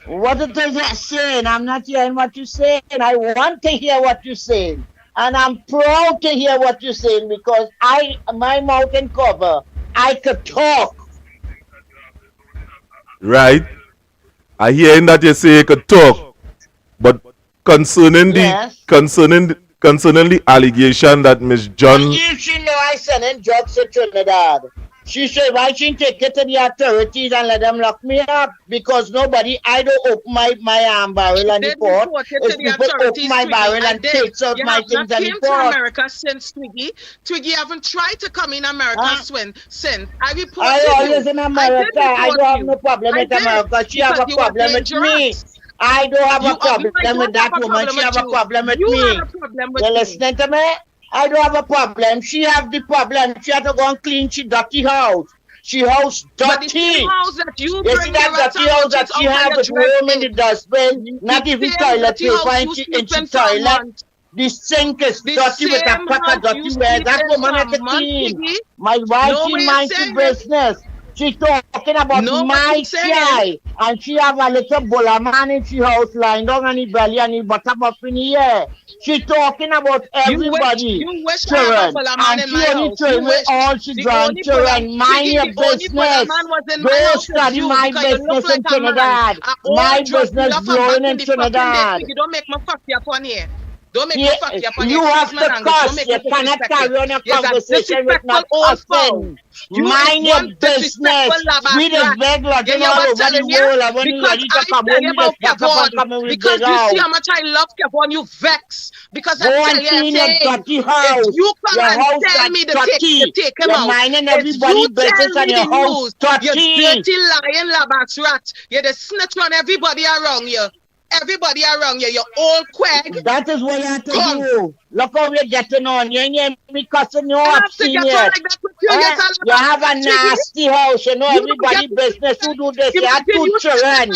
What it is you're saying? I'm not hearing what you're saying. I want to hear what you're saying. And I'm proud to hear what you're saying because my mouth can cover. I could talk. Right. I hearing that you say you could talk, but concerning Yes. concerning the allegation that Miss John. If she know I sending drugs to Trinidad, she said, why she take it to the authorities and let them lock me up? Because I don't open my barrel and the port. If people open my barrel and takes out my things and the to port. America since Twiggy. Twiggy haven't tried to come in America since. I reported I always you. in America. I don't have no problem with America. She have a problem with me. I don't have a problem with that woman. She have a problem with me. You listening to me? I don't have a problem. She have the problem. She have to go and clean she dirty house. She house dirty. You see that dirty house that she have with room in the dustbin, not even toilet paper in she toilet. The sink is dirty with a pack of dirty where that woman has to clean. My wife, she minds the business. She's talking about my child, and she have a little bulla man in she house lying down on the belly and the bottom up in the air. She's talking about everybody. You wish I children, have a bulla man and in she my only house. throwing away all she done. Children, mind your business. Go study my business in Trinidad. My business growing in Trinidad. Don't make me fuck you up on here. Don't make me Yeah, fuck you up on you here. have to cuss. You cannot carry on a conversation with not cussing. Mind your business. We is big lodging all over the world. And when you ready to come home, you just pack up and come in with because big you house. see how much I love Kevon, you vex. Because Go I and tell clean you a your thing. dirty house. If you come Your and house tell got me to dirty. take him You're out, minding if everybody you business tell and me your the house news, you dirty. dirty lying labats rat. You're the snitch on everybody around you. Everybody around you, you're all quag. That is what you have to do. Look how we're getting on. You ain't hear me cussing you I up, have to get on senior. like that with you. Yes, I You have a nasty house. You know You don't everybody get business who do this. You have Imagine two you children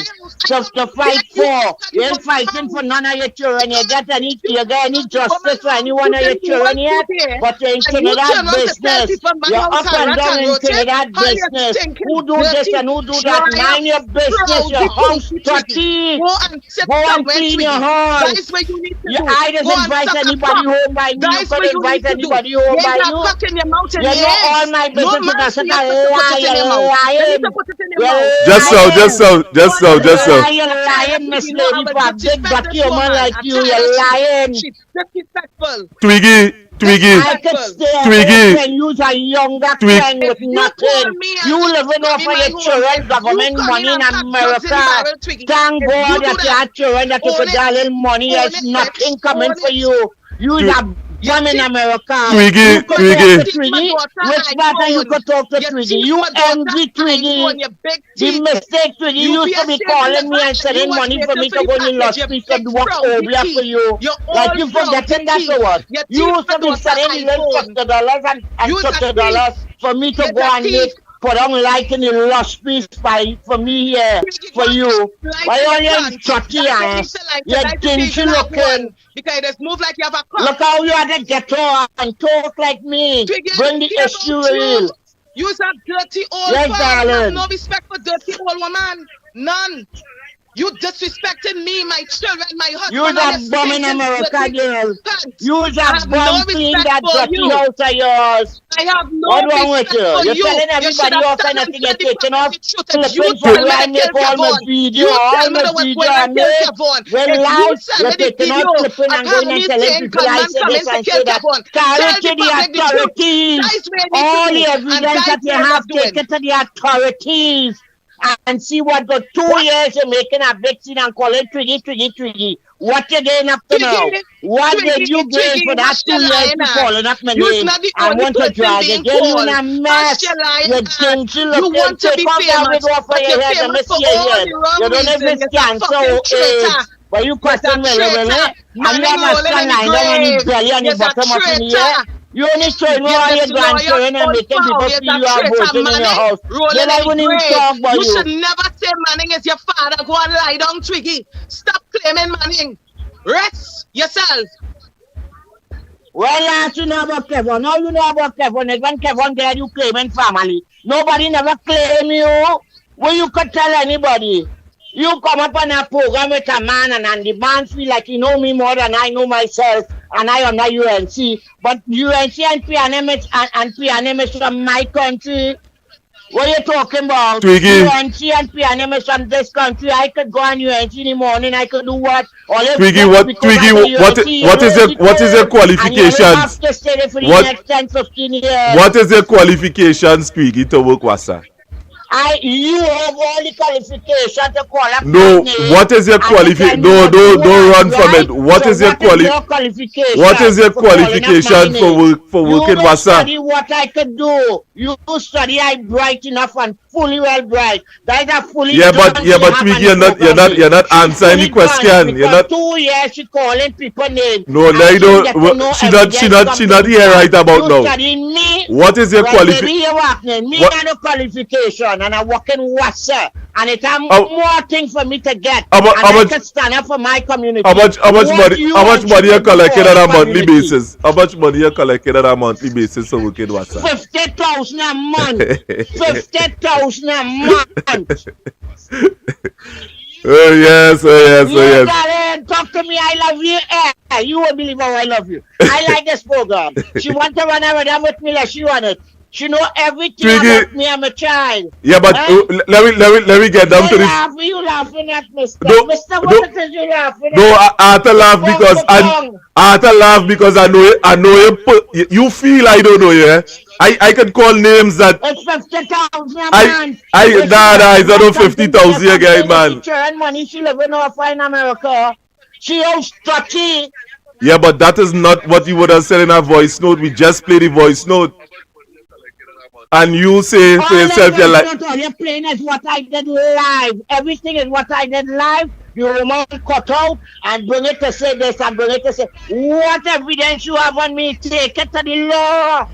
to fight for. You ain't fighting for none of your children. You get any justice for any one of your children yet? But you're in Trinidad business. You're up and down in Trinidad business. Who do this and who do that? Mind your business. Your house dirty. Go and sit Go down and where clean Twiggy. your house. That is what you need to do. I just Go and invite suck a anybody cock. home by me. That You is could what you invite need to do. anybody home You by ain't you. got cock in your mouth and You know your all eggs. my No business. You man can see sit you and to put it in your mouth. You need to lying. put it in your You're mouth. Just so. lying. You're lying, Miss You know, Lady. I'm a For a big disrespect dirty this woman woman. like I you, tell you're you, lying. she's disrespectful. Twiggy. I could stay Twiggy. and use a younger Twig- friend with If you call nothing. me You and living come off in of my your home, children if you government come in money in and pack drugs in the America. barrel, Twiggy, Thank if God you do that you that, had children that you own could it. dial in money. Own There's it, nothing bitch. coming Own for it. you. You is a bum in America. Twiggy, You could Twiggy. talk to Teach my Twiggy. daughter Which matter you iPhone. could talk to You Twiggy? teach You my daughter envy Twiggy. iPhone, you big The teeth. mistake Twiggy You used be to be ashamed of calling the me and fact that you sending was money for waiting me for to the go in the package, lost you piece big of work frowny Oblia for teeth. you. You're Like all you frowny forgetting that teeth. or what? You You teach used my to be daughter sending little iPhone. $50 and You's a $30 for me to You're go a and make thief. put on light in the lost piece for me here for you. Light Why in are the you plant. chutty That's what ass? you say, like You're light the dingy diesel at one. looking. Because it just move like you have a cup. Look how you are the ghetto and talk like me. Twiggy, I Bring don't the care issue about real. you. You's a dirty old Yes, farm. You have darling. no respect for dirty old woman. None. You disrespecting me, my children, my husband. You's a bum in America, girl. You's a bum clean that dirty house of yours. I have no what wrong with respect you? for You're you. telling everybody all kind of things. You're taking off flipping from where I make all my video, all my video I make. When live, you're taking off flipping and going and telling people I say this and say that. Carry to the authorities. All the evidence that you have, take it to the authorities. And see what the 2 years you're making a big scene and call it Twiggy. What you gain up to now? What did you gain for that 2 years you calling up my name? I want to drag again. You in a mess. You're dingy looking. want to be famous, but you're famous for all the wrong you don't have reasons. this You're a fucking traitor. But you question me, really? And you have a son lying down on his belly and your bottom up in the air. You only showing me all your grandchildren and making people feel you are voting in your house. Then I wouldn't even talk about you. You should never say Manning is your father. Go and lie down, Twiggy. Stop claiming Manning. Rest yourself. Well, last you know about Kevin. Now you know about Kevin. When Kevin there, you claiming family. Nobody never claim you. Well, you could tell anybody. You come up on a program with a man and the man feel like he know me more than I know myself and I am not UNC. But UNC and PNM is from my country. What are you talking about? Twiggy. UNC and PNM is from this country. I could go on UNC in the morning. I could do what? Twiggy, what is your qualifications? And you have to stay there for the next 10, 15 years. What is your qualifications, Twiggy, to work WASA? You have all the qualifications to call up. No, what is your qualification? No, don't run from it. What is your qualification? What is your qualification for working You WASA? study what I could do. You study I bright enough and fully well bright. That is a fully but Twiggy, you're not answering the question. You're not. 2 years she calling people names. No, you don't. She not here right about now. Studying me. What is your qualification? Me and a qualification. And I work in WASA, and it's more thing for me to get. I can stand up for my community. How much money you collecting on a monthly basis? How much money you collecting on a monthly basis for working WASA? 50,000 a month. 50,000 a month. Oh yes. Darling, talk to me. I love you. You won't believe how I love you. I like this program. She want to run around with me like she want it. She know everything about me. I'm a child. Yeah, but let me get down to this. You laughing at Mister? Mister, what is you laughing at? No, I have to laugh because I know you. You feel I don't know you. Eh? I could call names that. It's 50,000 a month. It's not 50,000 again, man. She earn money. She living off in America. She owes 30. Yeah, but that is not what you would have said in a voice note. We just play the voice note. And you say to yourself, you're like. All you're playing is what I did live. Everything is what I did live. You want cut out and bring it to say this and bring it to say. What evidence you have on me? Take it to the law.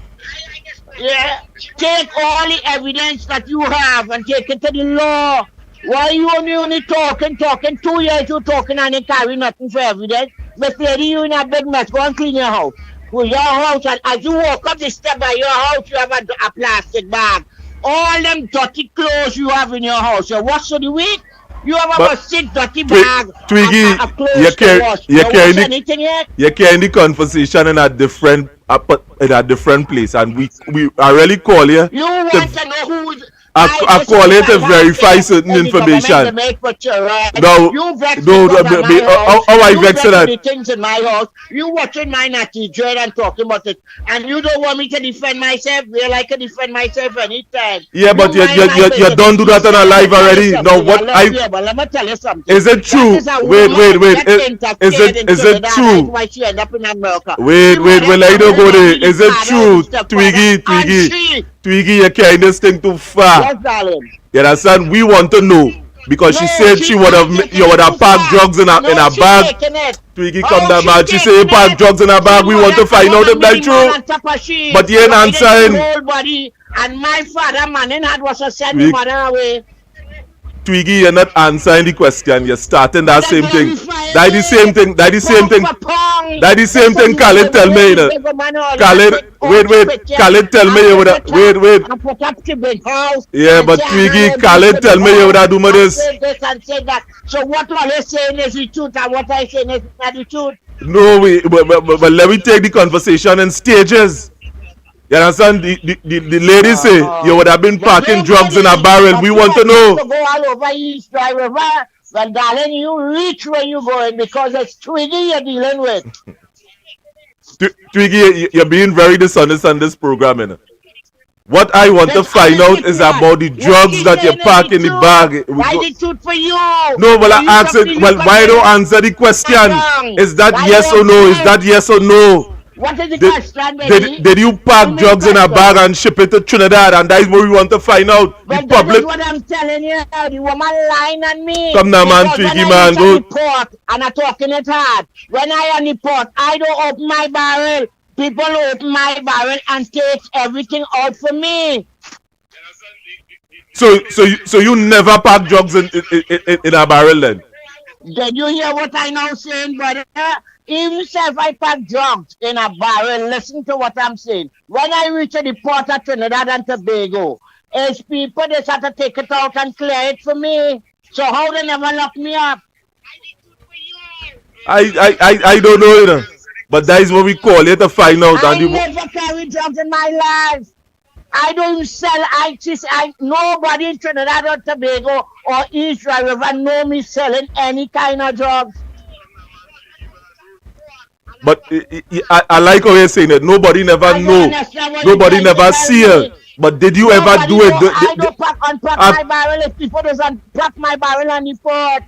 Yeah. Take all the evidence that you have and take it to the law. Why you only talking? 2 years you talking and you carry nothing for evidence. Miss Lady, you in a big mess. Go and clean your house. For your house, and as you walk up the step by your house, you have a plastic bag. All them dirty clothes you have in your house, you wash for the week. You have about 6 dirty bags. Twiggy, you're carrying the conversation in a different place, and we I really call you. You want to know who's. I call it to verify certain information. No, how I vex that? Things in my house. You watching my natty dread and talking about it, and you don't want me to defend myself. Well, I can defend myself anytime. Yeah, but you don't do that on a live already. No, what but let me tell you something. Is it true? Wait. Is it true? Why she end up in America? Wait. I don't go there. Is it true, Twiggy, you're carrying this thing too far. Yes, darling. You understand? We want to know because she said you would have packed drugs in her bag. Twiggy, come down, man. She said you packed drugs in her bag. We want to find out if that's true. But you ain't answering. And my father, man, was a send my mother away. Twiggy, you're not answering the question. You're starting that same thing. That's the same thing. That the same thing Khalid tell me, you know. Khalid, wait. Khalid tell me you would have, wait. Yeah, but Twiggy, Khalid tell me you would have do me this. So what all you saying is the truth, and what I saying is not the truth. No, but let me take the conversation in stages. You understand? The lady say you would have been packing drugs in a barrel. We want to know. To go all over East Dry River, well, darling, you reach where you're going because it's Twiggy you're dealing with. Twiggy, you're being very dishonest on this program, you know. What I want to find out is about the drugs that you pack in the bag. Why the truth for you? No, but I ask it. Well, why don't answer the question? Is that yes or no? Is that yes or no? What is the question, baby? Did you pack drugs in a bag and ship it to Trinidad? And that is what we want to find out. But that is what I'm telling you. The woman lying on me. Come now, man, Twiggy, man. Go. Port, and I'm talking it hard. When I am in the port, I don't open my barrel. People open my barrel and take everything out for me. So you never pack drugs in a barrel then? Did you hear what I now saying, brother? Even if I pack drugs in a barrel, listen to what I'm saying. When I reach the port of Trinidad and Tobago, it's people they have to take it out and clear it for me. So how they never lock me up? I don't know, you know. But that is what we call it to find out. I never carry drugs in my life. I don't sell. Nobody in Trinidad or Tobago or East Dry River know me selling any kind of drugs. But I like how you're saying it. Nobody never know. Nobody never see it. But did you ever do it? I don't unpack my barrel if people don't unpack my barrel on the port.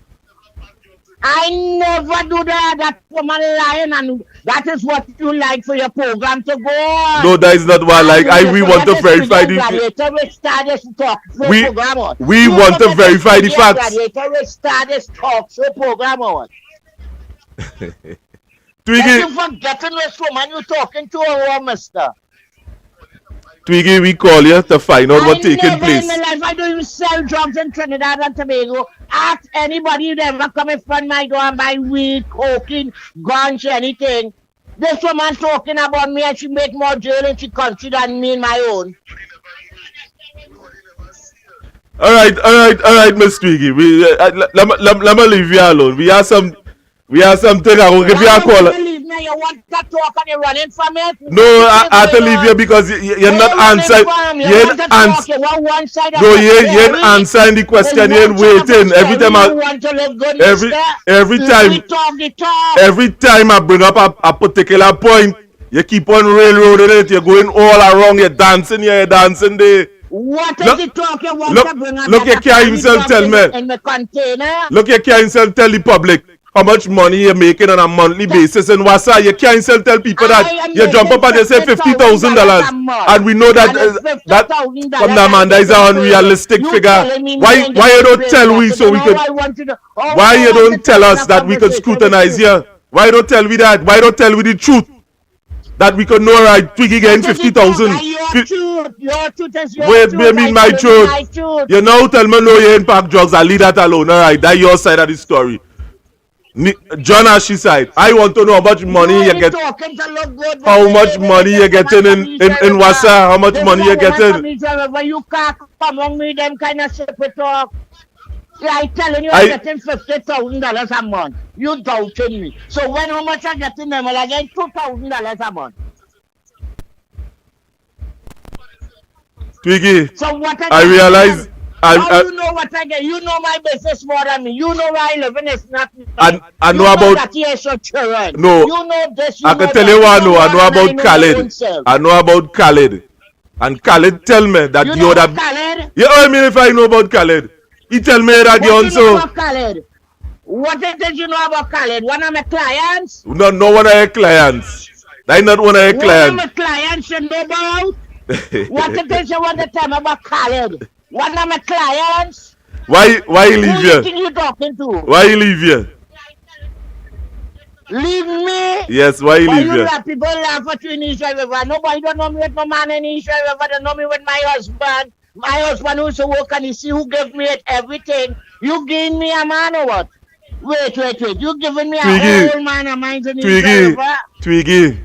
I never do that. That woman lying, and that is what you like for your program to go on. No, that is not what I like. We want to verify the We want to verify the facts. Twiggy, you forgetting which woman you talking to, or mister? Twiggy, we call you to find out what's taking place. In my life, I don't even sell drugs in Trinidad and Tobago. Ask anybody who ever come in front of my door and buy weed, cocaine, guns, anything. This woman talking about me and she make more jail in she country than me in my own. All right, Miss Twiggy. Let me leave you alone. We have something. I will give you a call. You want to talk and you're running from it? No, I have to leave you because you're not answering. You ain't answering the question. You ain't waiting. Every time I bring up a particular point, you keep on railroading it. You're going all around. You're dancing here. You're dancing there. What is the talk you want to bring up? Look, you can't himself tell me. In the container. Look, you can't himself tell the public how much money you're making on a monthly basis in Wassa. You can't still tell people that you jump up and you say $50,000, and we know that from the man that is an unrealistic figure. Why you don't tell we so we could? Why you don't tell us that we could scrutinize you? Why don't tell we that? Why don't tell we the truth? That we could know, right? Twiggy getting 50,000. Your truth is your Wait, truth. mean my truth. You now tell me no, you ain't pack drugs. I leave that alone. All right, that's your side of the story. John Ashley side. I want to know how much money you get. How much money you getting in Wassa? How much money you getting? You can't come among me them kind of stupid talk. Yeah, I telling you, I'm getting $50,000 a month. You doubting me. So how much I getting them? Well, I get $2,000 a month. Twiggy, so what I realize. You know what I get? You know my business more than me. You know where I live and it's not. I know about that yes, children. No, you know this. I can tell you what I know. I know about Khalid. I know about Khalid. And Khalid tell me that you know about Khalid? Yeah, I mean if I know about Khalid. He tell me that you also. What did you know about Khalid? One of my clients? No, one of your clients. That's not one of your clients. One of my clients you know about? What did you want to tell me about Khalid? One of my clients? Why you leave here? Who do you think you talking to? Why you leave here? Leave me? Yes, why you leave here? People laugh at you in East Dry River. Nobody don't know me with no man in East Dry River. They know me with my husband. My husband who's to work and he see who gave me everything. You gain me a man or what? Wait. You giving me a Twiggy, whole man of mine to Twiggy, Twiggy.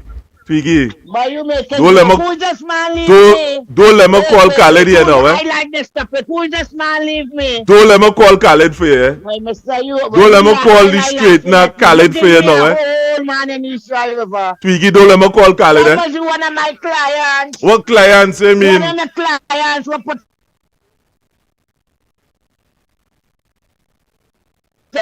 But you make it Don't let look. me, Who is this man leave me? don't let me call Khaled here now, I eh? like this topic. Who is this man leave me? Don't let me call Khaled for you, eh? Well, Mr. You, Don't let me call the I straightener Khaled for you now, a eh? whole man in Israel River. Twiggy, don't let me call Khaled, That eh? was one of my clients. What clients you One mean? of my clients were put.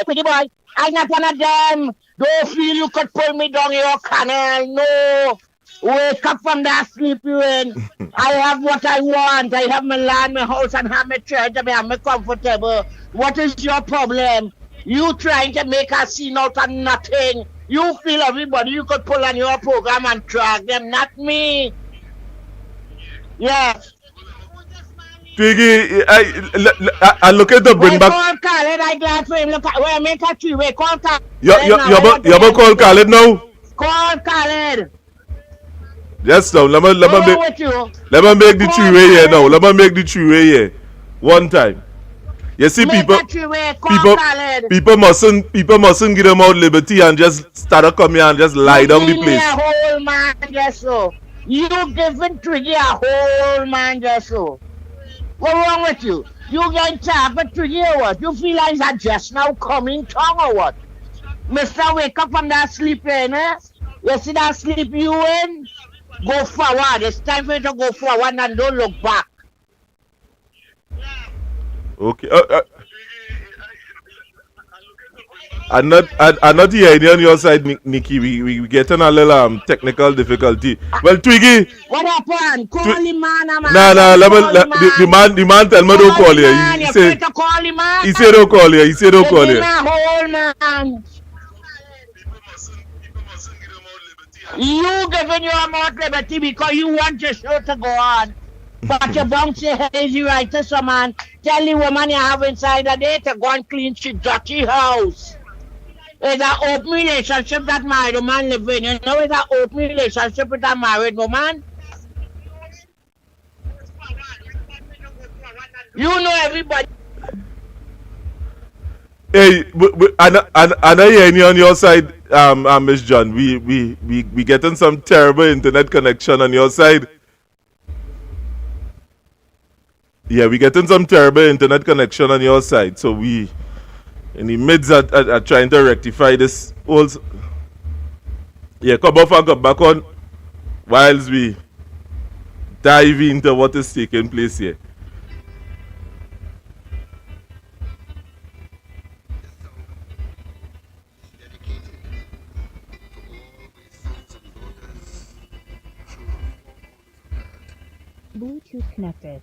Pretty boy, I'm not one of them. Don't feel you could pull me down your canal. No. Wake up from that sleep you in. I have what I want. I have my land, my house, and have my church, and I'm comfortable. What is your problem? You trying to make a scene out of nothing. You feel everybody you could pull on your program and drag them, not me. Yes. Twiggy, I look at the bring Well, back. call Khaled, I glad for him. Look at where I make a tree. Wait, call Khaled. You call Khaled now? Call Khaled. Yes, now, let me make the tree way here now. Let me make the tree way here. One time. You see, people mustn't give them out liberty and just start to come here and just lie down the place. A whole man just so. You giving Twiggy a whole man just so. What's wrong with you? You get tired of Twiggy or what? You feel like that just now coming tongue or what? Mister, wake up from that sleep in, eh? You see that sleep you in? Go forward. It's time for you to go forward and don't look back. Okay. I'm not hearing on your side, Nikki. We getting a little technical difficulty. Well, Twiggy. What happened? Call him man, man. Nah. The man tell me don't call you. He said don't call you. He said don't call you. Whole man. You giving your mouth liberty because you want your show to go on. But you bounce your head as you right to some man. Tell the woman you have inside the day to go and clean she dirty house. It's an open relationship that married woman live in. You know it's an open relationship with a married woman. You know everybody. Hey, I know you're on your side, Miss John. We getting some terrible internet connection on your side. Yeah, we getting some terrible internet connection on your side. So we, in the midst are trying to rectify this. Also, yeah, come off and come back on whilst we dive into what is taking place here. Bluetooth connected.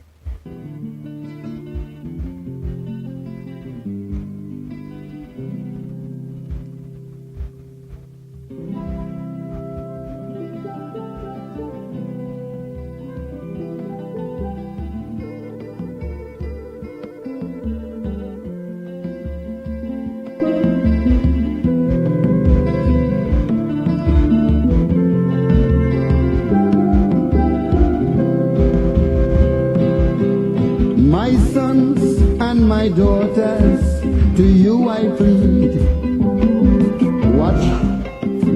My sons and my daughters, to you I plead. Watch,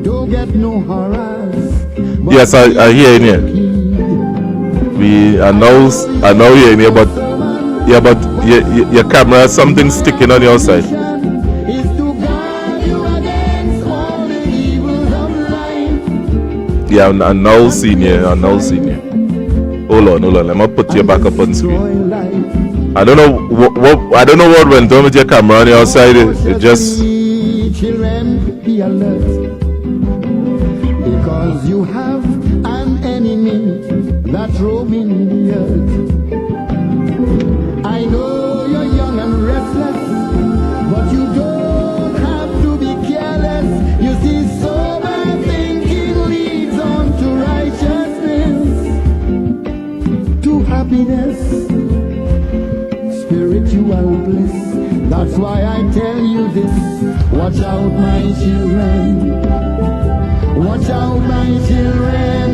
don't get no horrors. Yes, I hear you. I know you're in here, but your camera has something sticking on your side. Yeah, I'm now seeing you. Hold on. Let me put you back up on screen. I don't know what went on with your camera on your side. It just. Children, be alert, because you have an enemy that's roaming the earth. I know you're young and restless, but you don't have to be careless. You see, sober thinking leads on to righteousness, to happiness, spiritual bliss. That's why I tell you this. Watch out, my children. Watch out, my children.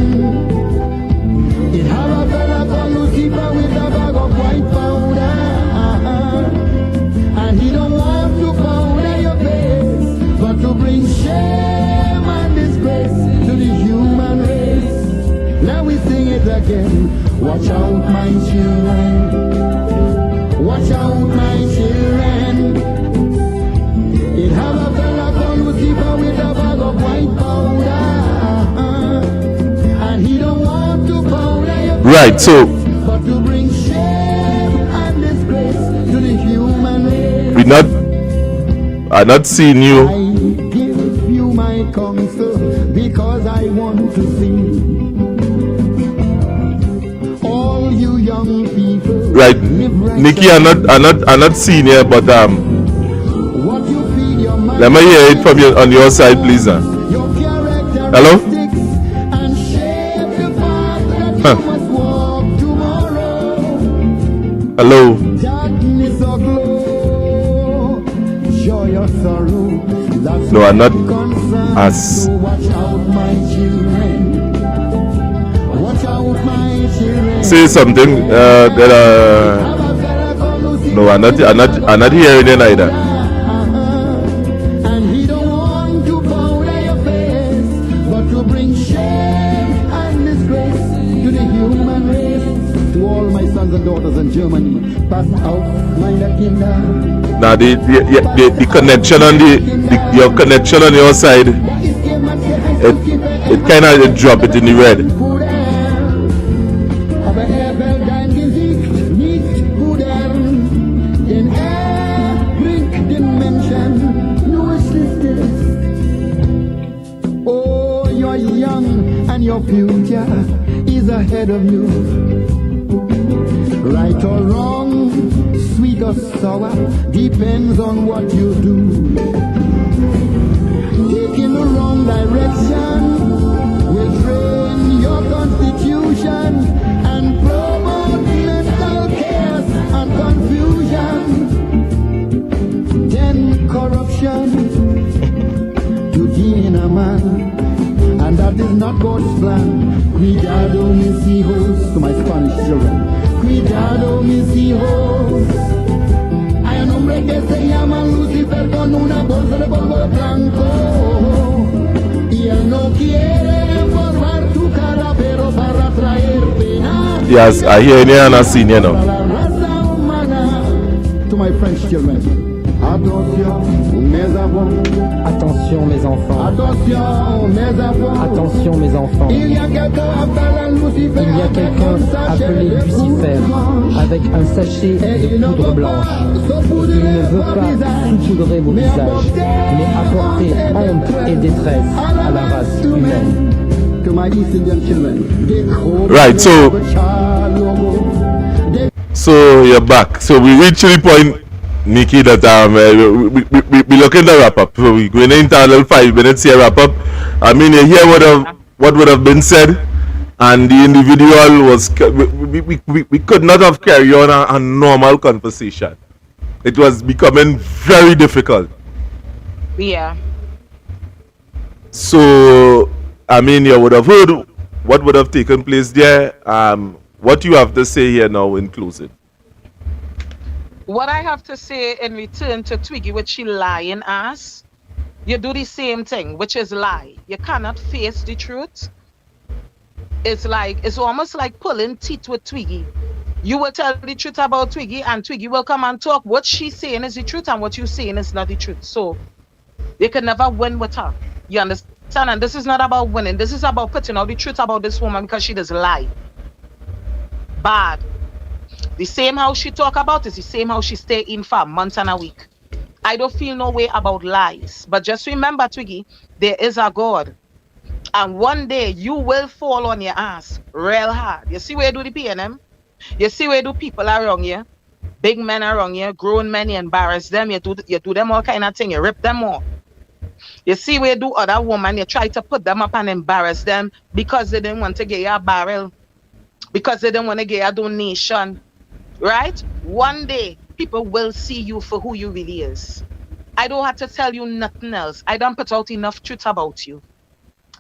It have a fella called Lucifer with a bag of white powder, and he don't want to powder your face. again. Watch out, my children. Watch out, my children. It have a fella called Lucifer with a bag of white powder. And he don't want to powder your Right, so but to bring shame and disgrace to the human race. I'm not seeing you. I give you my counsel because I want to see all you young people. Right, Nikki, I'm not seeing you, but what you feed your mind, let me hear it from you on your side, please. your character Hello? and shape the path that you Huh. must walk tomorrow. Hello? Darkness or glow, joy or sorrow. That's No, I'm not concerned. as. So watch out, my children. Watch out, my children. Say something no, I'm not hearing it either. And he don't want to powder your face, but to bring shame and disgrace to the human race. To all my sons and daughters in Germany, pass out my kinder. Now the connection on your connection on your side, it kind of drop it in the red. Aber will dein Gesicht nicht pudern, denn bringt den Menschen nur Schlechtes. Oh, you're young and your future is ahead of you. Right or wrong, sweet or sour, depends on what you do. Taking the wrong direction will drain your constitution and promote mental chaos and confusion. Then corruption to gain a man, and that is not God's plan. Cuidado, mis hijos, to my Spanish children. Cuidado, mis hijos. Hay un hombre que se llama Lucifer con una bolsa de polvo blanco. Y él no quiere formar tu cara, pero para traer pena. Yes, I hear you and I see you now. La raza humana. To my French children. Attention, mes enfants. Attention mes enfants. Attention, mes enfants. Attention mes enfants. Il y a quelqu'un appelé Lucifer avec un sachet de poudre blanche. Il ne veut pas saupoudrer vos visages, mais apporter honte et détresse à la race humaine. To my East Indian children. Right, so you're back. So we reached the point, Nikki, that we looking to wrap up. So we're going into a little 5 minutes here wrap up. I mean, you hear what would have been said, and the individual was we could not have carried on a normal conversation. It was becoming very difficult. Yeah. So I mean, you would have heard what would have taken place there. What you have to say here now in closing? What I have to say in return to Twiggy, which she lying ass, you do the same thing, which is lie. You cannot face the truth. It's almost like pulling teeth with Twiggy. You will tell the truth about Twiggy, and Twiggy will come and talk. What she's saying is the truth, and what you're saying is not the truth. So you can never win with her. You understand? And this is not about winning. This is about putting out the truth about this woman because she does lie. Bad. The same how she talk about is the same how she stay in for months and a week. I don't feel no way about lies. But just remember, Twiggy, there is a God. And one day you will fall on your ass real hard. You see where you do the PNM? You see where do people around you? Big men around you, grown men, you embarrass them, you do them all kind of thing, you rip them off. You see where do other women, you try to put them up and embarrass them because they didn't want to get you a barrel, because they didn't want to get a donation, right? One day, people will see you for who you really is. I don't have to tell you nothing else. I don't put out enough truth about you.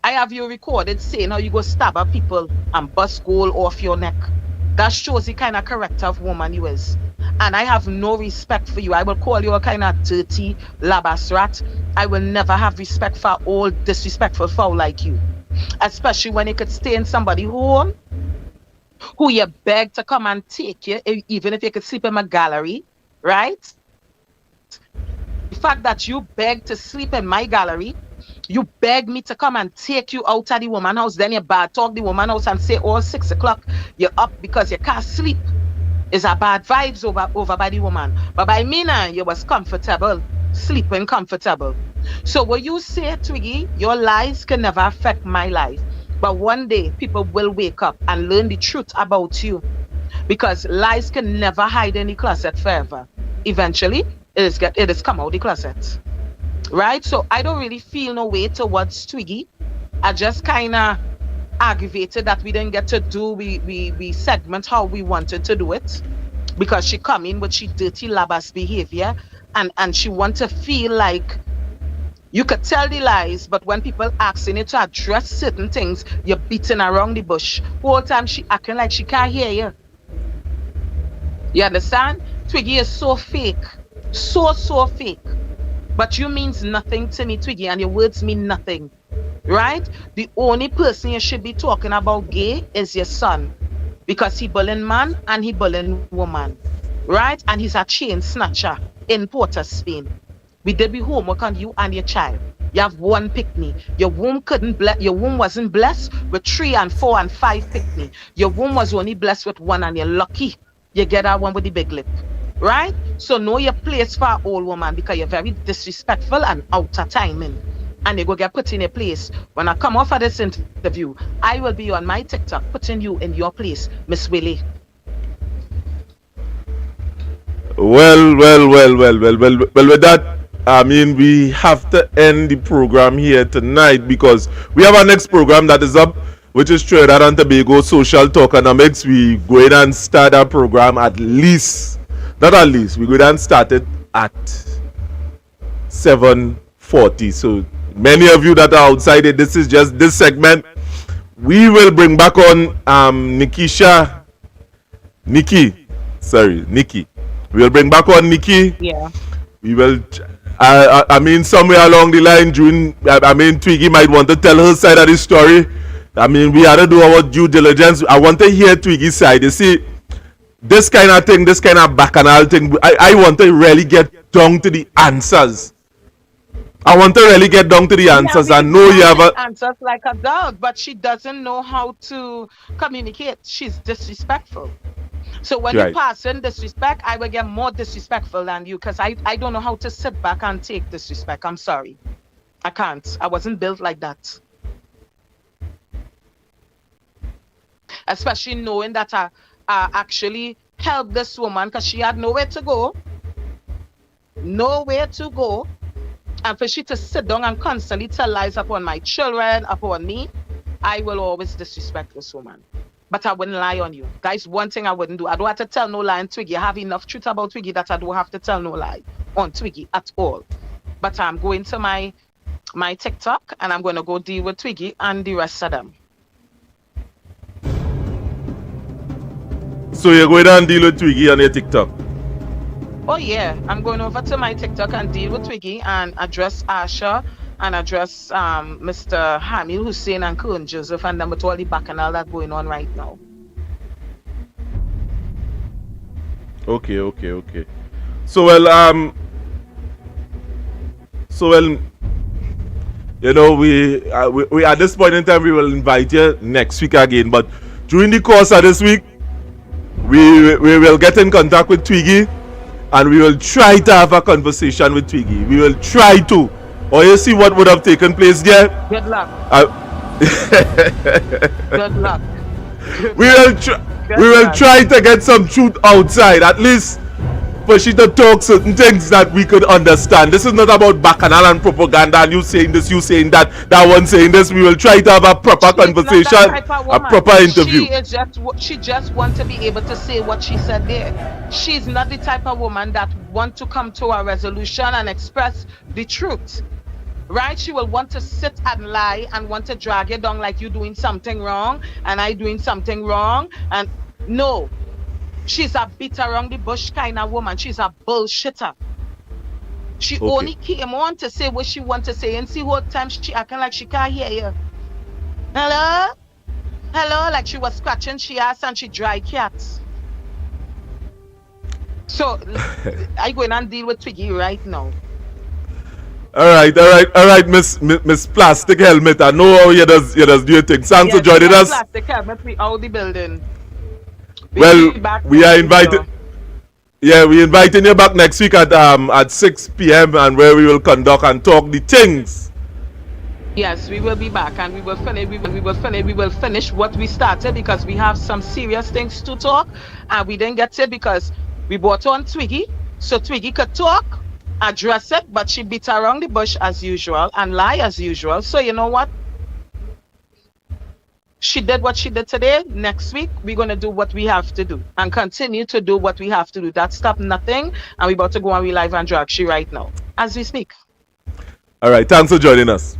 I have you recorded saying how you go stab at people and bust gold off your neck. That shows the kind of character of woman you is. And I have no respect for you. I will call you a kind of dirty labas rat. I will never have respect for all disrespectful foul like you. Especially when you could stay in somebody's home who you beg to come and take you, even if you could sleep in my gallery, right? The fact that you beg to sleep in my gallery, you beg me to come and take you out of the woman house, then you bad talk the woman house and say all 6 o'clock you're up because you can't sleep. Is a bad vibes over by the woman. But by me now, you was comfortable, sleeping comfortable. So what you say, Twiggy, your lies can never affect my life. But one day people will wake up and learn the truth about you. Because lies can never hide in the closet forever. Eventually, it is come out the closet. Right? So I don't really feel no way towards Twiggy. I just kind of aggravated that we didn't get to do we segment how we wanted to do it, because she come in with she dirty labas behavior and she want to feel like you could tell the lies, but when people asking you to address certain things, you're beating around the bush. Whole time she acting like she can't hear you. You understand? Twiggy is so fake. So fake. But you means nothing to me, Twiggy, and your words mean nothing. Right? The only person you should be talking about gay is your son. Because he bullying man and he bullying woman. Right? And he's a chain snatcher in Port of Spain. We did be homework on you and your child. You have 1 pickney. Your womb wasn't blessed with 3 and 4 and 5 pickney. Your womb was only blessed with 1, and you're lucky you get that one with the big lip. Right? So know your place for an old woman, because you're very disrespectful and out of timing. And you go get put in a place. When I come off of this interview, I will be on my TikTok putting you in your place, Miss Willie. Well, with that, I mean, we have to end the program here tonight, because we have our next program that is up, which is Trinidad and Tobago Social Talkonomics. We go in and start our program we're going to start it at 7:40. So many of you that are outside it, this is just this segment. We will bring back on Nikki. We will bring back on Nikki. Yeah. We will. I mean, somewhere along the line, Twiggy might want to tell her side of the story. I mean, we had to do our due diligence. I want to hear Twiggy's side. You see, this kind of thing, this kind of bacchanal thing, I want to really get down to the answers. I know you have answers like a dog, but she doesn't know how to communicate. She's disrespectful. So when you pass in disrespect, I will get more disrespectful than you, because I don't know how to sit back and take disrespect. I'm sorry. I can't. I wasn't built like that. Especially knowing that I actually helped this woman because she had nowhere to go. And for she to sit down and constantly tell lies upon my children, upon me, I will always disrespect this woman. But I wouldn't lie on you. That is one thing I wouldn't do. I don't have to tell no lie on Twiggy. I have enough truth about Twiggy that I don't have to tell no lie on Twiggy at all. But I'm going to my TikTok and I'm going to go deal with Twiggy and the rest of them. So you're going to deal with Twiggy on your TikTok? Oh yeah, I'm going over to my TikTok and deal with Twiggy and address Asha and address Mr. Hamil Hussein and Kern Joseph and them with all the bacchanal that's going on right now. Okay. So well, you know, we at this point in time we will invite you next week again. But during the course of this week, we will get in contact with Twiggy, and we will try to have a conversation with Twiggy. We will try to. Or you see what would have taken place there? Good luck. Good luck. We will try to get some truth outside, at least for she to talk certain things that we could understand. This is not about bacchanal and propaganda and you saying this, you saying that one saying this. We will try to have a proper conversation, a proper interview. She just wants to be able to say what she said there. She's not the type of woman that want to come to a resolution and express the truth. Right? She will want to sit and lie and want to drag you down like you doing something wrong and I doing something wrong. And no, she's a beat around the bush kind of woman. She's a bullshitter. She only came on to say what she want to say, and see what time she acting like she can't hear you. Hello? Hello, like she was scratching she ass and she dry cats. So I going and deal with Twiggy right now. All right, Miss Plastic Helmet. I know how you does do your thing. Thanks for joining us. Plastic helmet, we out the building. Well, we are invited. Yeah, we inviting you back next week at 6 p.m. and where we will conduct and talk the things. Yes, we will be back and we will finish what we started because we have some serious things to talk and we didn't get it because we brought on Twiggy so Twiggy could talk, address it, but she beat around the bush as usual and lie as usual. So you know what? She did what she did today. Next week, we're going to do what we have to do and continue to do what we have to do. That stop nothing. And we're about to go on live and drag she right now as we speak. All right. Thanks for joining us.